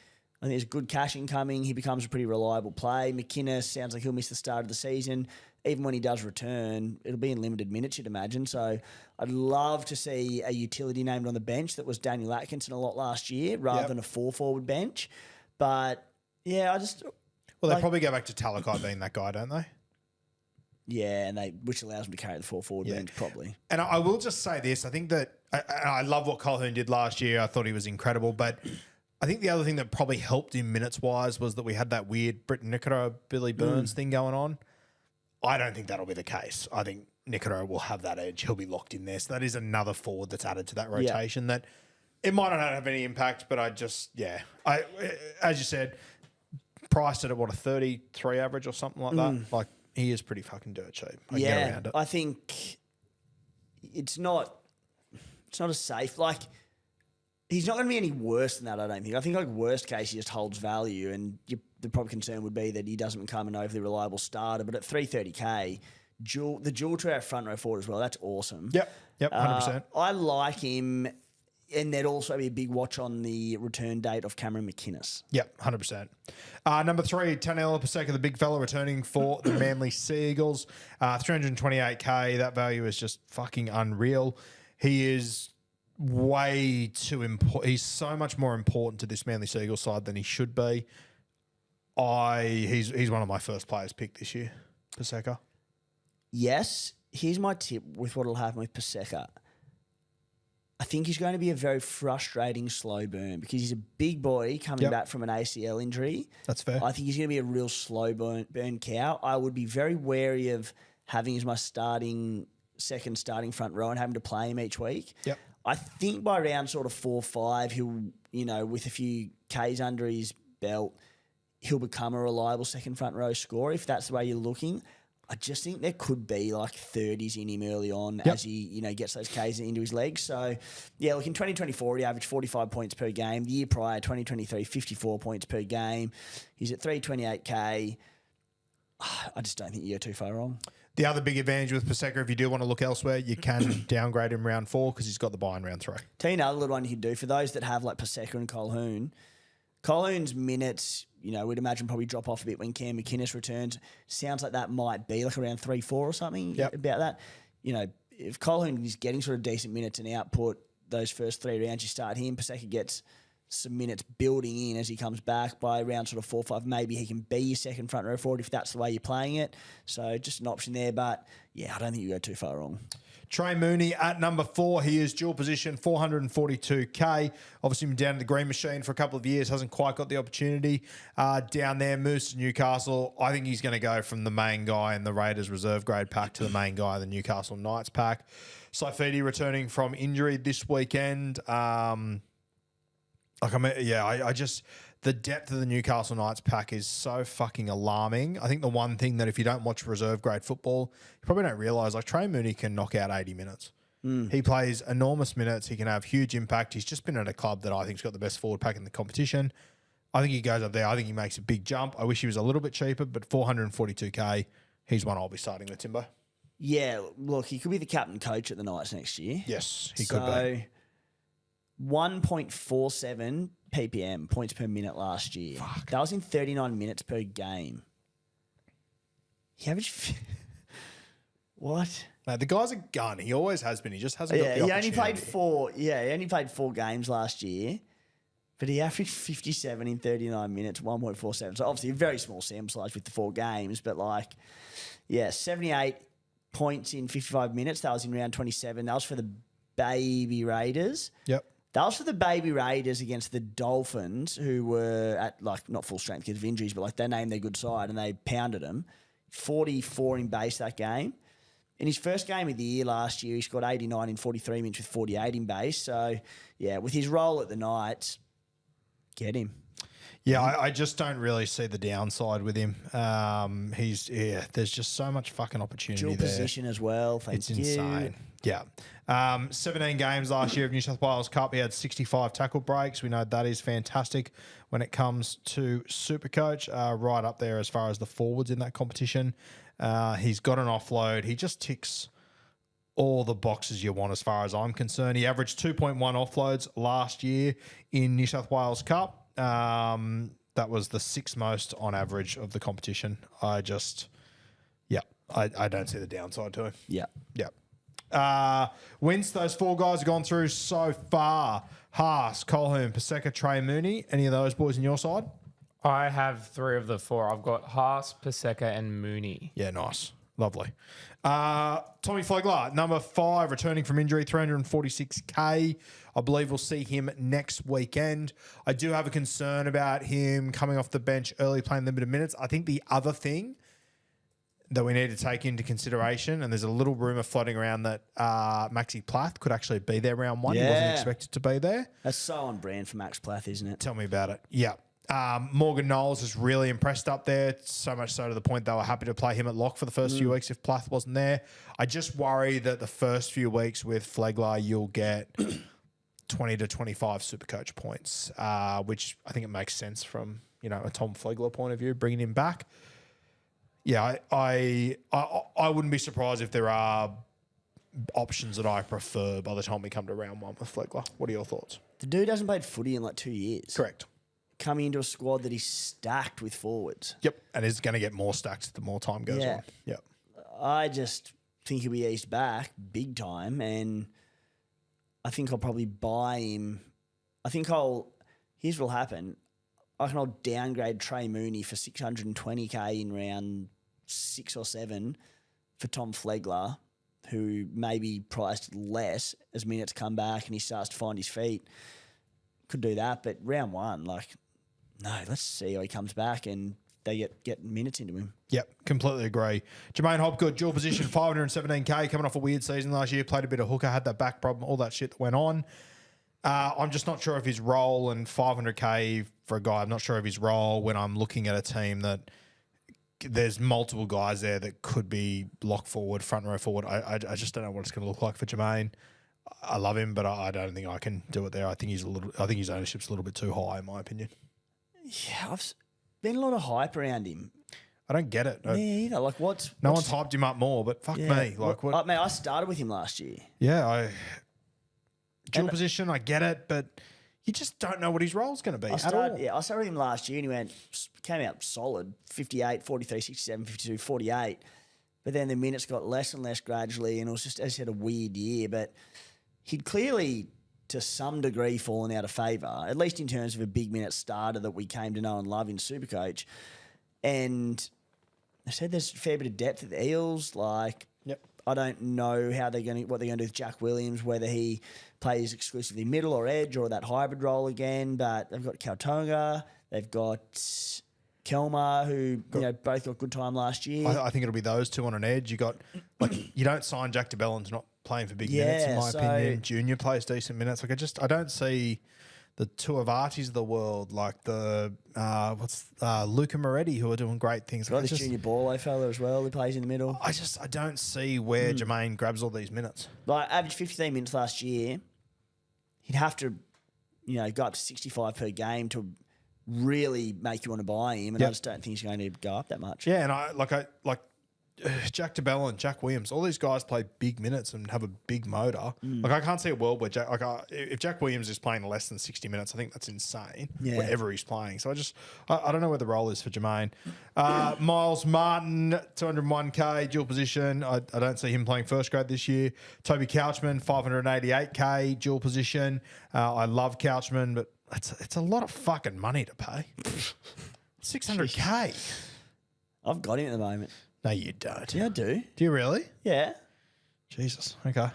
I think there's good cash incoming. He becomes a pretty reliable play. McInnes sounds like he'll miss the start of the season. even when he does return, it'll be in limited minutes, you'd imagine. So I'd love to see a utility named on the bench that was Daniel Atkinson a lot last year rather than a 4-forward bench. But, yeah, Well, they probably go back to Talakai being that guy, don't they? Yeah, which allows them to carry the 4-forward bench, probably. And I will just say this. I think that I love what Colquhoun did last year. I thought he was incredible. But I think the other thing that probably helped him minutes-wise was that we had that weird Britt Nikora, Billy Burns thing going on. I don't think that'll be the case. I think Nikora will have that edge. He'll be locked in there. So that is another forward that's added to that rotation that it might not have any impact, but as you said, priced it at, a 33 average or something like that? Like, he is pretty fucking dirt cheap. I can get around it. I think it's not a safe, like, he's not going to be any worse than that, I don't think. I think, like, worst case, he just holds value, and the probably concern would be that he doesn't become an overly reliable starter. But at 330K, the dual to our front row forward as well, that's awesome. Yep, 100%. I like him, and there'd also be a big watch on the return date of Cameron McInnes. Yep, 100%. Number 3, Tanela Paseka, the big fella, returning for the Manly Seagulls. 328K, that value is just fucking unreal. He is way too important. He's so much more important to this Manly Seagulls side than he should be. He's one of my first players picked this year, Paseka. Yes, here's my tip with what'll happen with Paseka. I think he's going to be a very frustrating slow burn because he's a big boy coming back from an ACL injury. That's fair. I think he's going to be a real slow burn cow. I would be very wary of having him as my second starting front row and having to play him each week. Yep. I think by round sort of 4-5, he'll, with a few Ks under his belt, he'll become a reliable second front row scorer if that's the way you're looking. I just think there could be like 30s in him early on as he, gets those Ks into his legs. So, yeah, look, in 2024, he averaged 45 points per game. The year prior, 2023, 54 points per game. He's at 328K. I just don't think you go too far wrong. The other big advantage with Paseka, if you do want to look elsewhere, you can downgrade him round 4 because he's got the buy in round 3. Tell you another little one you can do for those that have like Paseka and Colquhoun. Colquhoun's minutes, we'd imagine probably drop off a bit when Cam McInnes returns. Sounds like that might be like around 3-4 or something about that. If Colquhoun is getting sort of decent minutes and output those first 3 rounds, you start him. Paseka gets some minutes building in as he comes back by round sort of 4-5. Maybe he can be your second front row forward if that's the way you're playing it. So just an option there. But, yeah, I don't think you go too far wrong. Trey Mooney at number 4. He is dual position, 442K. Obviously been down to the green machine for a couple of years. Hasn't quite got the opportunity down there. Moves to Newcastle. I think he's going to go from the main guy in the Raiders reserve grade pack to the main guy in the Newcastle Knights pack. Saifidi returning from injury this weekend. The depth of the Newcastle Knights pack is so fucking alarming. I think the one thing that if you don't watch reserve grade football, you probably don't realise, like Trey Mooney can knock out 80 minutes. He plays enormous minutes. He can have huge impact. He's just been at a club that I think's got the best forward pack in the competition. I think he goes up there. I think he makes a big jump. I wish he was a little bit cheaper, but 442K, he's one I'll be starting with, Timbo. Yeah, look, he could be the captain coach at the Knights next year. Yes, he could be. 1.47 ppm, points per minute last year. Fuck. That was in 39 minutes per game. He averaged... What? No, the guy's a gun. He always has been. He just hasn't got the opportunity. He only played 4 games last year, but he averaged 57 in 39 minutes, 1.47. So obviously a very small sample size with the 4 games, but 78 points in 55 minutes. That was in round 27. That was for the Baby Raiders. Yep. That was for the Baby Raiders against the Dolphins, who were at, not full strength because of injuries, but, they named their good side and they pounded them. 44 in base that game. In his first game of the year last year, he scored 89 in 43 minutes with 48 in base. So, yeah, with his role at the Knights, get him. Yeah, I just don't really see the downside with him. There's just so much fucking opportunity Dual there. position as well. It's insane. Yeah. 17 games last year of New South Wales Cup. He had 65 tackle breaks. We know that is fantastic when it comes to SuperCoach. Right up there as far as the forwards in that competition. He's got an offload. He just ticks all the boxes you want as far as I'm concerned. He averaged 2.1 offloads last year in New South Wales Cup. That was the 6th most on average of the competition. I don't see the downside to him. Yeah. Yep. Wins those 4 guys have gone through so far. Haas, Colquhoun, Paseka, Trey Mooney. Any of those boys on your side? I have 3 of the 4. I've got Haas, Paseka, and Mooney. Yeah, nice. Lovely. Tommy Flegler, number 5, returning from injury, 346K. I believe we'll see him next weekend. I do have a concern about him coming off the bench early, playing limited minutes. I think the other thing that we need to take into consideration, and there's a little rumour floating around that Maxi Plath could actually be there round 1. He wasn't expected to be there. That's so on brand for Max Plath, isn't it? Tell me about it. Yeah. Morgan Knowles is really impressed up there, so much so to the point they were happy to play him at lock for the first few weeks if Plath wasn't there. I just worry that the first few weeks with Flegler, you'll get 20 to 25 Supercoach points, which I think it makes sense from, a Tom Flegler point of view, bringing him back. Yeah, I wouldn't be surprised if there are options that I prefer by the time we come to round 1 with Flegler. What are your thoughts? The dude hasn't played footy in like 2 years. Correct. Coming into a squad that is stacked with forwards. Yep, and is going to get more stacked the more time goes on. Yep. I just think he'll be eased back big time, and I think I'll probably buy him. Here's what'll happen. I reckon I'll downgrade Trey Mooney for 620K in round 6 or 7 for Tom Flegler, who may be priced less as minutes come back and he starts to find his feet. Could do that, but round 1, no, let's see how he comes back and they get minutes into him. Yep, completely agree. Jermaine Hopgood, dual position, 517K, coming off a weird season last year, played a bit of hooker, had that back problem, all that shit that went on. I'm just not sure of his role, and 500K for a guy, I'm not sure of his role when I'm looking at a team that there's multiple guys there that could be lock forward, front row forward. I just don't know what it's going to look like for Jermaine. I love him, but I don't think I can do it there. I think his ownership's a little bit too high, in my opinion. Yeah, I've been a lot of hype around him. I don't get it. Me either. No one's hyped him up more, but fuck me. What? I started with him last year. Yeah, dual position, I get it, but you just don't know what his role's going to be at all. Yeah, I started with him last year and he came out solid, 58, 43, 67, 52, 48. But then the minutes got less and less gradually, and it was just, as I said, a weird year. But he'd clearly, to some degree, fallen out of favour, at least in terms of a big minute starter that we came to know and love in Supercoach. And I said there's a fair bit of depth at the Eels. I don't know what they're going to do with Jack Williams, whether he plays exclusively middle or edge or that hybrid role again. But they've got Kautonga, they've got Kelma, who both got good time last year. I think it'll be those two on an edge. You got you don't sign Jack DeBellin's not playing for big minutes in my opinion. Junior plays decent minutes. I don't see the Tuavatis of the world, like the Luca Moretti, who are doing great things. This junior ball fella as well, who plays in the middle. I don't see where Jermaine grabs all these minutes. Average 15 minutes last year. He'd have to, go up to 65 per game to really make you want to buy him, and I just don't think he's going to go up that much. Yeah, and I Jack DeBellin, Jack Williams, all these guys play big minutes and have a big motor. I can't see a world where if Jack Williams is playing less than 60 minutes, I think that's insane. Wherever he's playing. So I don't know where the role is for Jermaine. Miles Martin, 201K, dual position. I don't see him playing first grade this year. Toby Couchman, 588K, dual position. I love Couchman, but it's a lot of fucking money to pay. 600K. I've got him at the moment. No, you don't. Yeah, I do. Do you really? Yeah. Jesus. Okay.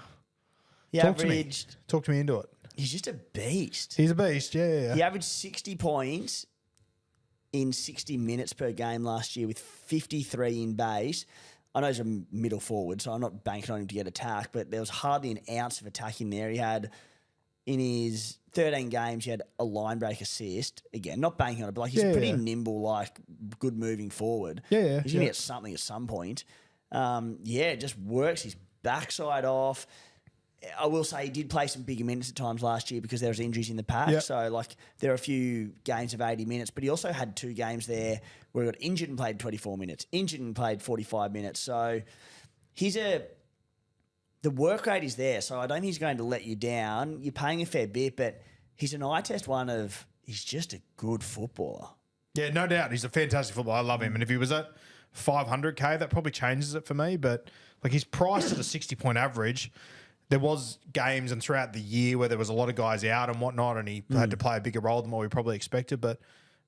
He averaged... Talk to me into it. He's just a beast. He's a beast, yeah. He averaged 60 points in 60 minutes per game last year with 53 in base. I know he's a middle forward, so I'm not banking on him to get attack, but there was hardly an ounce of attack in there. He had... In his 13 games, he had a line break assist. Again, not banking on it, but he's pretty nimble, good moving forward. Yeah. He's going to get something at some point. It just works his backside off. I will say he did play some bigger minutes at times last year because there was injuries in the pack. Yep. So, there are a few games of 80 minutes, but he also had 2 games there where he got injured and played 24 minutes, injured and played 45 minutes. So, the work rate is there, so I don't think he's going to let you down. You're paying a fair bit, but he's an eye test he's just a good footballer. Yeah, no doubt. He's a fantastic footballer. I love him. And if he was at 500K, that probably changes it for me. But like he's priced at a 60-point average. There was games and throughout the year where there was a lot of guys out and whatnot, and he had to play a bigger role than what we probably expected. But,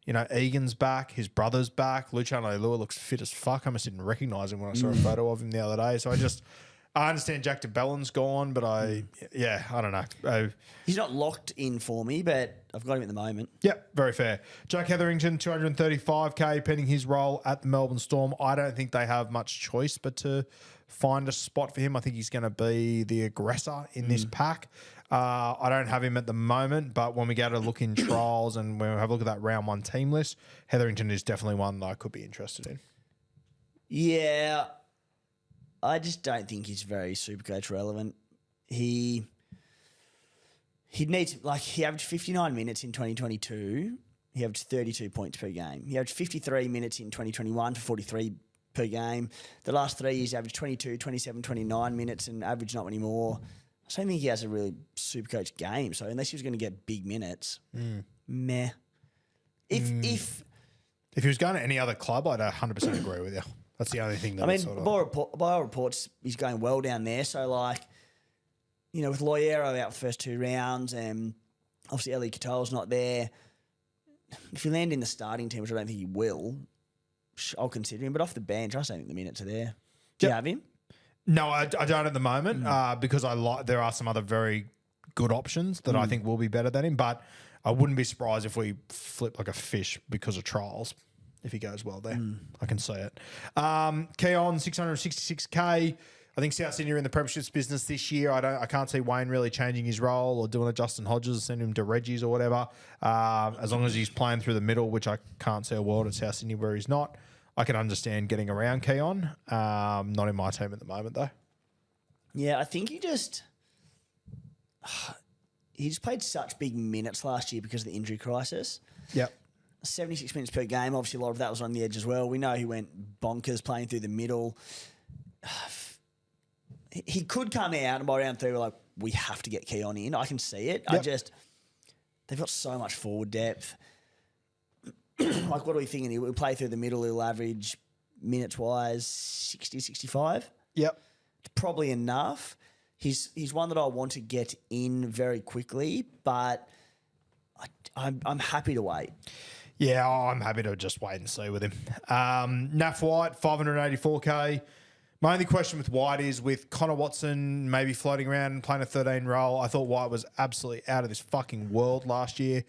you know, Egan's back, his brother's back. Luciano Leilua looks fit as fuck. I almost didn't recognise him when I saw a photo of him the other day. So I understand Jack de Bellin's gone, but I don't know. He's not locked in for me, but I've got him at the moment. Yep, very fair. Jack Hetherington, 235K, pending his role at the Melbourne Storm. I don't think they have much choice but to find a spot for him. I think he's going to be the aggressor in this pack. I don't have him at the moment, but when we go to look in trials and when we have a look at that round one team list, Hetherington is definitely one that I could be interested in. Yeah, I just don't think he's very Supercoach relevant. He needs, like, he averaged 59 minutes in 2022. He averaged 32 points per game. He averaged 53 minutes in 2021 for 43 per game. The last 3 years, averaged 22, 27, 29 minutes and average not many more. I don't think he has a really Supercoach game. So unless he was going to get big minutes, meh. If he was going to any other club, I'd 100% agree with you. That's the only thing that by all reports, he's going well down there. So, like, you know, with Loiero out the first 2 rounds and obviously Ellie Katoa's not there, if you land in the starting team, which I don't think he will, I'll consider him. But off the bench, I just don't think the minutes are there. Do you have him? No, I don't at the moment because there are some other very good options that I think will be better than him. But I wouldn't be surprised if we flip like a fish because of trials if he goes well there. I can see it. Keon, 666K. I think South Sydney are in the premierships business this year. I can't see Wayne really changing his role or doing a Justin Hodges, send him to Reggie's or whatever. As long as he's playing through the middle, which I can't see a world at South Sydney where he's not. I can understand getting around Keon. Not in my team at the moment, though. Yeah, I think he just played such big minutes last year because of the injury crisis. Yep. 76 minutes per game. Obviously, a lot of that was on the edge as well. We know he went bonkers playing through the middle. He could come out and by round 3 we're like, we have to get Keon in. I can see it. Yep. They've got so much forward depth. Like, what are we thinking? He'll play through the middle. He'll average minutes-wise 60, 65. Yep. It's probably enough. He's one that I want to get in very quickly, but I'm happy to wait. Yeah, I'm happy to just wait and see with him. Naf White, 584K. My only question with White is with Connor Watson maybe floating around and playing a 13 role, I thought White was absolutely out of this fucking world last year.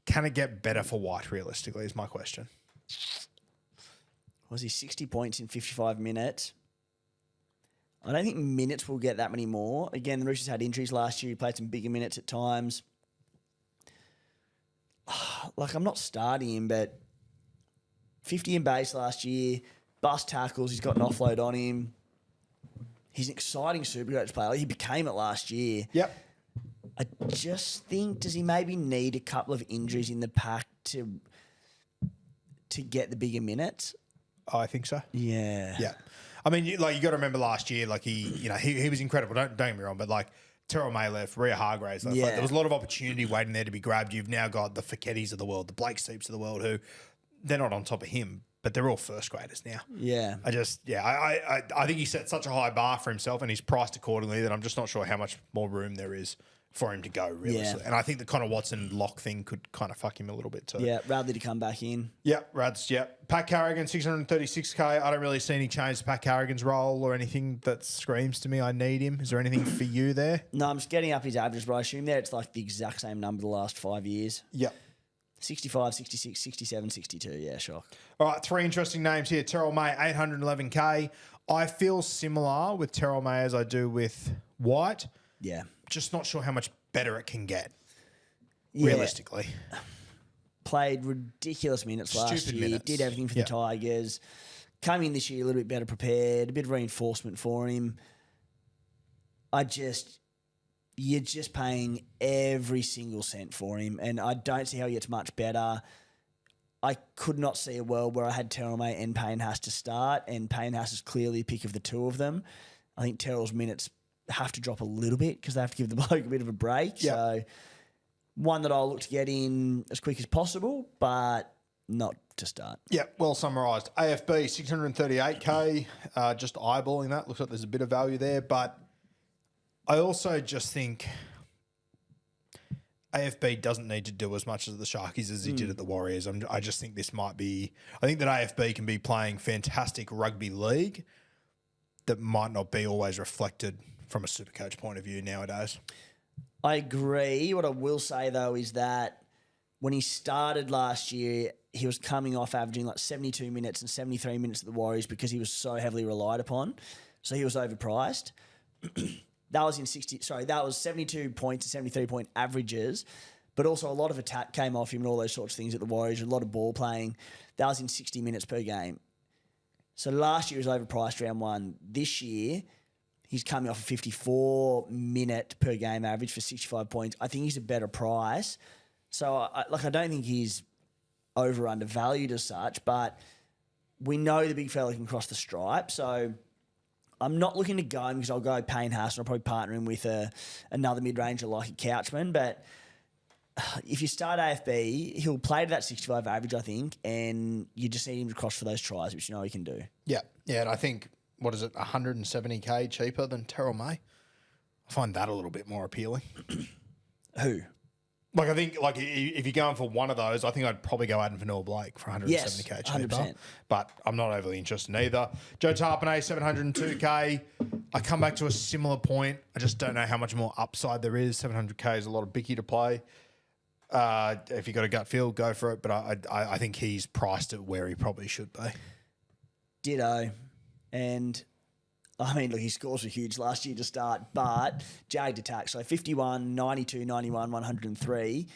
Can it get better for White, realistically, is my question. Was he 60 points in 55 minutes? I don't think minutes will get that many more. Again, the Roosters had injuries last year. He played some bigger minutes at times. Like, I'm not starting him, but 50 in base last year, bust tackles, he's got an offload on him. He's an exciting Supercoach player. He became it last year. Yep. I just think, does he maybe need a couple of injuries in the pack to get the bigger minutes? I think so. Yeah. Yeah. I mean, you got to remember last year, like he was incredible. Don't get me wrong, but like Terrell May left, Rhea Hargraves left. Yeah. Like, there was a lot of opportunity waiting there to be grabbed. You've now got the Ficchettis of the world, the Blake Steeps of the world, who they're not on top of him, but they're all first graders now. Yeah. I think he set such a high bar for himself and he's priced accordingly that I'm just not sure how much more room there is for him to go, realistically. Yeah. And I think the Connor Watson lock thing could kind of fuck him a little bit too. Yeah, Radley to come back in. Yeah, Rads, yeah. Pat Carrigan, 636K. I don't really see any change to Pat Carrigan's role or anything that screams to me I need him. Is there anything for you there? No, I'm just getting up his average, but I assume there it's like the exact same number the last 5 years. Yep. 65, 66, 67, 62. Yeah, shock. All right, 3 interesting names here. Terrell May, 811K. I feel similar with Terrell May as I do with White. Yeah. Just not sure how much better it can get, Yeah. realistically. Played ridiculous minutes last Stupid year. minutes. Did everything for Yeah. the Tigers. Came in this year a little bit better prepared. A bit of reinforcement for him. You're just paying every single cent for him, and I don't see how he gets much better. I could not see a world where I had Terrell May and Payne Haas to start, and Payne Haas is clearly a pick of the two of them. I think Terrell's minutes have to drop a little bit because they have to give the bloke a bit of a break. Yep. So one that I'll look to get in as quick as possible, but not to start. Yeah, well summarised. AFB 638k. Just eyeballing that, looks like there's a bit of value there, but I also just think AFB doesn't need to do as much as the Sharkies as he did at the Warriors. I just think this might be. I think that AFB can be playing fantastic rugby league that might not be always reflected from a SuperCoach point of view nowadays. I agree. What I will say, though, is that when he started last year, he was coming off averaging like 72 minutes and 73 minutes at the Warriors because he was so heavily relied upon. So he was overpriced. That was 72 points and 73 point averages, but also a lot of attack came off him and all those sorts of things at the Warriors, a lot of ball playing. That was in 60 minutes per game. So last year was overpriced round one. This year, he's coming off a 54-minute per game average for 65 points. I think he's a better price. So, I don't think he's undervalued as such, but we know the big fella can cross the stripe. So I'm not looking to go him because I'll go Payne Haas and I'll probably partner him with another mid-ranger like a Couchman. But if you start AFB, he'll play to that 65 average, I think, and you just need him to cross for those tries, which you know he can do. Yeah, and I think, 170k cheaper than Terrell May? I find that a little bit more appealing. Who? I think, if you're going for one of those, I think I'd probably go Adam Vanilla Blake for 170k cheaper. 100%. But I'm not overly interested in either. Joe Tarpanay, 702k. I come back to a similar point. I just don't know how much more upside there is. 700k is a lot of bicky to play. If you got a gut feel, go for it. But I think he's priced at where he probably should be. Ditto. And I mean, look, his scores were huge last year to start, but jagged attack. So 51, 92, 91, 103.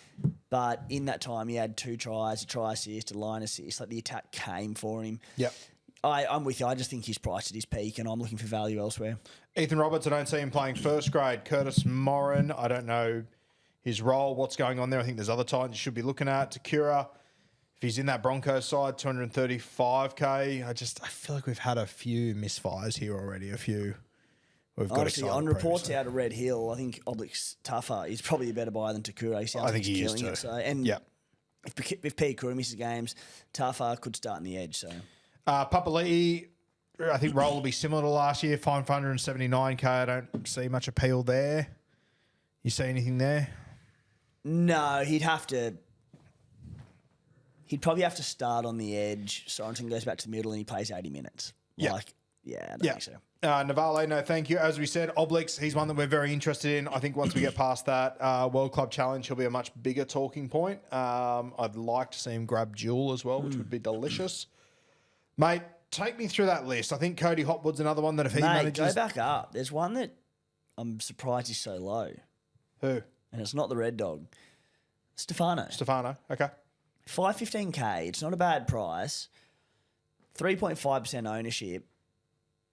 But in that time, he had 2 tries, a try assist, a line assist. Like the attack came for him. Yep. I'm with you. I just think he's priced at his peak, and I'm looking for value elsewhere. Ethan Roberts, I don't see him playing first grade. Curtis Morin, I don't know his role, what's going on there. I think there's other Titans you should be looking at. Takura, if he's in that Broncos side, 235k. I feel like we've had a few misfires here already. We've got honestly, on reports out of Red Hill, I think Oblique's tougher. He's probably a better buyer than Takura. I think he is too. It, so, and if P. Kura misses games, tougher could start in the edge. So Papali'i, I think role will be similar to last year, 579k. I don't see much appeal there. You see anything there? No, he'd probably have to start on the edge. Sorensen goes back to the middle and he plays 80 minutes. I don't think so. Navale, no thank you. As we said, Obliques, he's one that we're very interested in. I think once we get past that World Club Challenge, he'll be a much bigger talking point. I'd like to see him grab Jewel as well, which would be delicious. Mate, take me through that list. I think Cody Hopwood's another one that if he manages... go back up. There's one that I'm surprised he's so low. Who? And it's not the Red Dog. Stefano, okay. 515k. It's not a bad price. 3.5% ownership.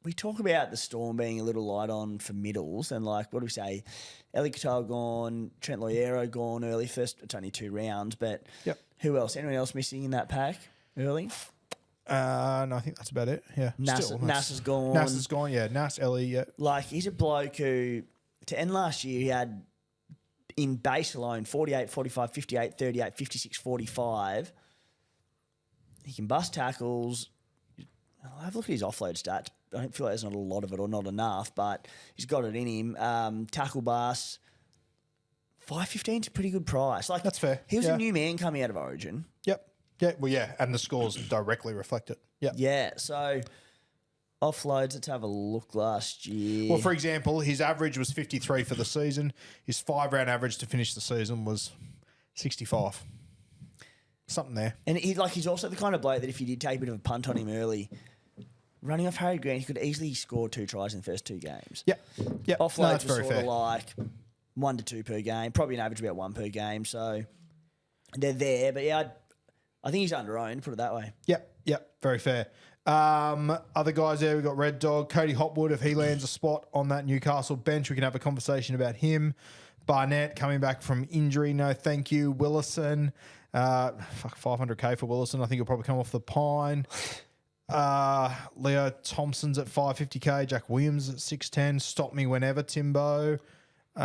We talk about the Storm being a little light on for middles, and what do we say? Eli Katoa gone, Trent Loiero gone early. First, it's only 2 rounds, but who else? Anyone else missing in that pack early? No, I think that's about it. Yeah, Nas is gone. Nas is gone. Yeah, Nas, Ellie. Yeah, he's a bloke who, to end last year, he had in base alone 48, 45, 58, 38, 56, 45. He can bust tackles. I'll have a look at his offload stats. I don't feel like there's not a lot of it or not enough, but he's got it in him. Tackle bust. 515 is a pretty good price. That's fair. He was a new man coming out of Origin. Yep. Yeah, well, yeah, and the scores directly reflect it. Yep. Yeah, so offloads, let's have a look last year. Well, for example, his average was 53 for the season. His 5-round average to finish the season was 65. Something there. And he's also the kind of bloke that if you did take a bit of a punt on him early, running off Harry Grant, he could easily score 2 tries in the first 2 games. Yep. Offloads were sort of 1 to 2 per game, probably an average about 1 per game. So they're there, but I think he's under-owned, put it that way. Yep, very fair. Other guys there, we've got Red Dog, Cody Hopwood. If he lands a spot on that Newcastle bench, we can have a conversation about him. Barnett coming back from injury, no thank you. Willison, 500k for Willison. I think he'll probably come off the pine. Leo Thompson's at 550k. Jack Williams at 610. Stop me whenever, Timbo. Mate,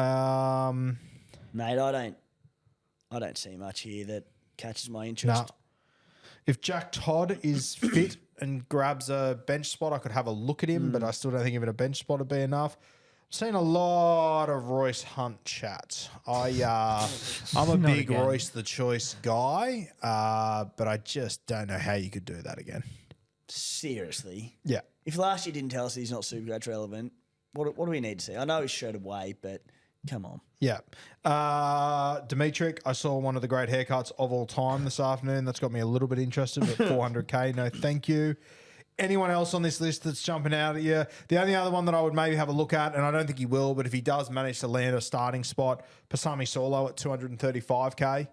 I don't see much here that catches my interest. Nah. If Jack Todd is fit and grabs a bench spot, I could have a look at him, but I still don't think even a bench spot would be enough. I've seen a lot of Royce Hunt chat. I'm a big again. Royce the Choice guy, but I just don't know how you could do that again. Seriously. Yeah. If last year didn't tell us he's not Supercoach relevant, what do we need to see? I know he's showed weight, but come on. Yeah. Dimitrik, I saw one of the great haircuts of all time this afternoon. That's got me a little bit interested, but 400K, no thank you. Anyone else on this list that's jumping out at you? The only other one that I would maybe have a look at, and I don't think he will, but if he does manage to land a starting spot, Pasami Solo at 235K.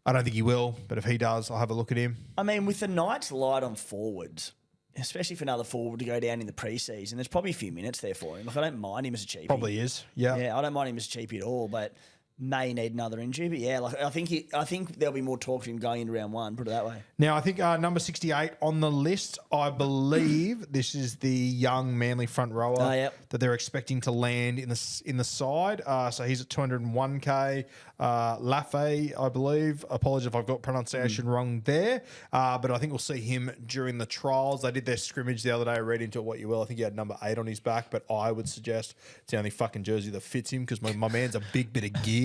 I don't think he will, but if he does, I'll have a look at him. I mean, with the Knights light on forwards, especially for another forward to go down in the preseason, there's probably a few minutes there for him. Like, I don't mind him as a cheapie. Probably is, yeah. Yeah, I don't mind him as a cheapie at all, but may need another injury. But yeah, like I think there'll be more talk of him going into round one, put it that way. Now, I think number 68 on the list, I believe this is the young Manly front rower that they're expecting to land in the side. So he's at 201K. Lafay, I believe. Apologies if I've got pronunciation wrong there. But I think we'll see him during the trials. They did their scrimmage the other day. Read into it what you will. I think he had number 8 on his back, but I would suggest it's the only fucking jersey that fits him because my man's a big bit of gear.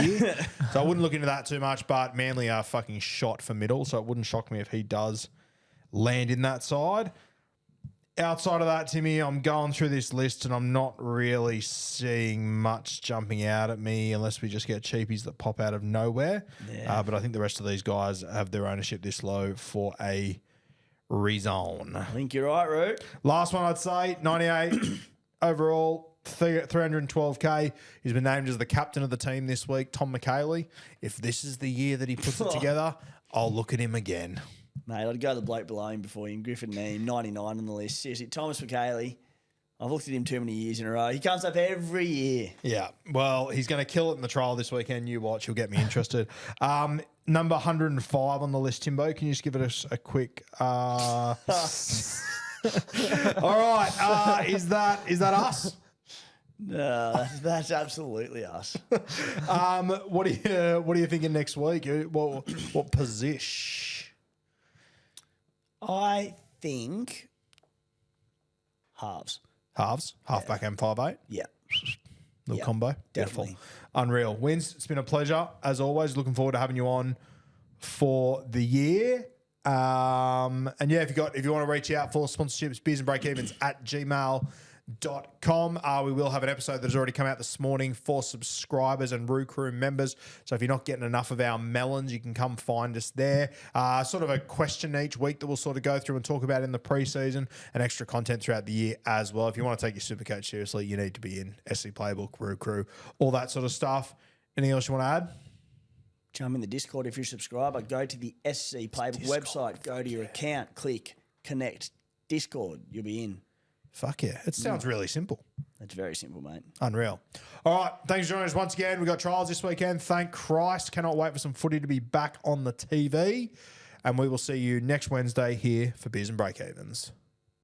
So I wouldn't look into that too much, but Manly are fucking shot for middle, so it wouldn't shock me if he does land in that side. Outside of that, Timmy, I'm going through this list and I'm not really seeing much jumping out at me unless we just get cheapies that pop out of nowhere. Yeah. But I think the rest of these guys have their ownership this low for a reason. I think you're right, Root. Last one I'd say, 98 overall, 312K. He's been named as the captain of the team this week, Tom McHaley. If this is the year that he puts it together, I'll look at him again. Mate, I'd go to the bloke below him before him. Griffin Neame, 99 on the list. Seriously, Thomas McHaley. I've looked at him too many years in a row. He comes up every year. Yeah, well, he's going to kill it in the trial this weekend. You watch, he'll get me interested. Number 105 on the list, Timbo. Can you just give us a quick? All right, is that us? No, that's absolutely us. What are you thinking next week? What position? I think halves. Halfback and 5'8". Yeah. Little combo. Definitely. Beautiful. Unreal. Wins, it's been a pleasure, as always. Looking forward to having you on for the year. And yeah, if you want to reach out for sponsorships, beersandbreakevens@gmail.com. We will have an episode that's already come out this morning for subscribers and Roo Crew members. So if you're not getting enough of our melons, you can come find us there. Sort of a question each week that we'll sort of go through and talk about in the preseason, and extra content throughout the year as well. If you want to take your SuperCoach seriously, you need to be in SC Playbook, Roo Crew, all that sort of stuff. Anything else you want to add? Jump in the Discord if you're a subscriber. Go to the SC Playbook website. Go to your account. Click Connect Discord. You'll be in. Fuck yeah. It sounds really simple. That's very simple, mate. Unreal. All right. Thanks for joining us once again. We've got trials this weekend. Thank Christ. Cannot wait for some footy to be back on the TV. And we will see you next Wednesday here for Beers and Breakevens.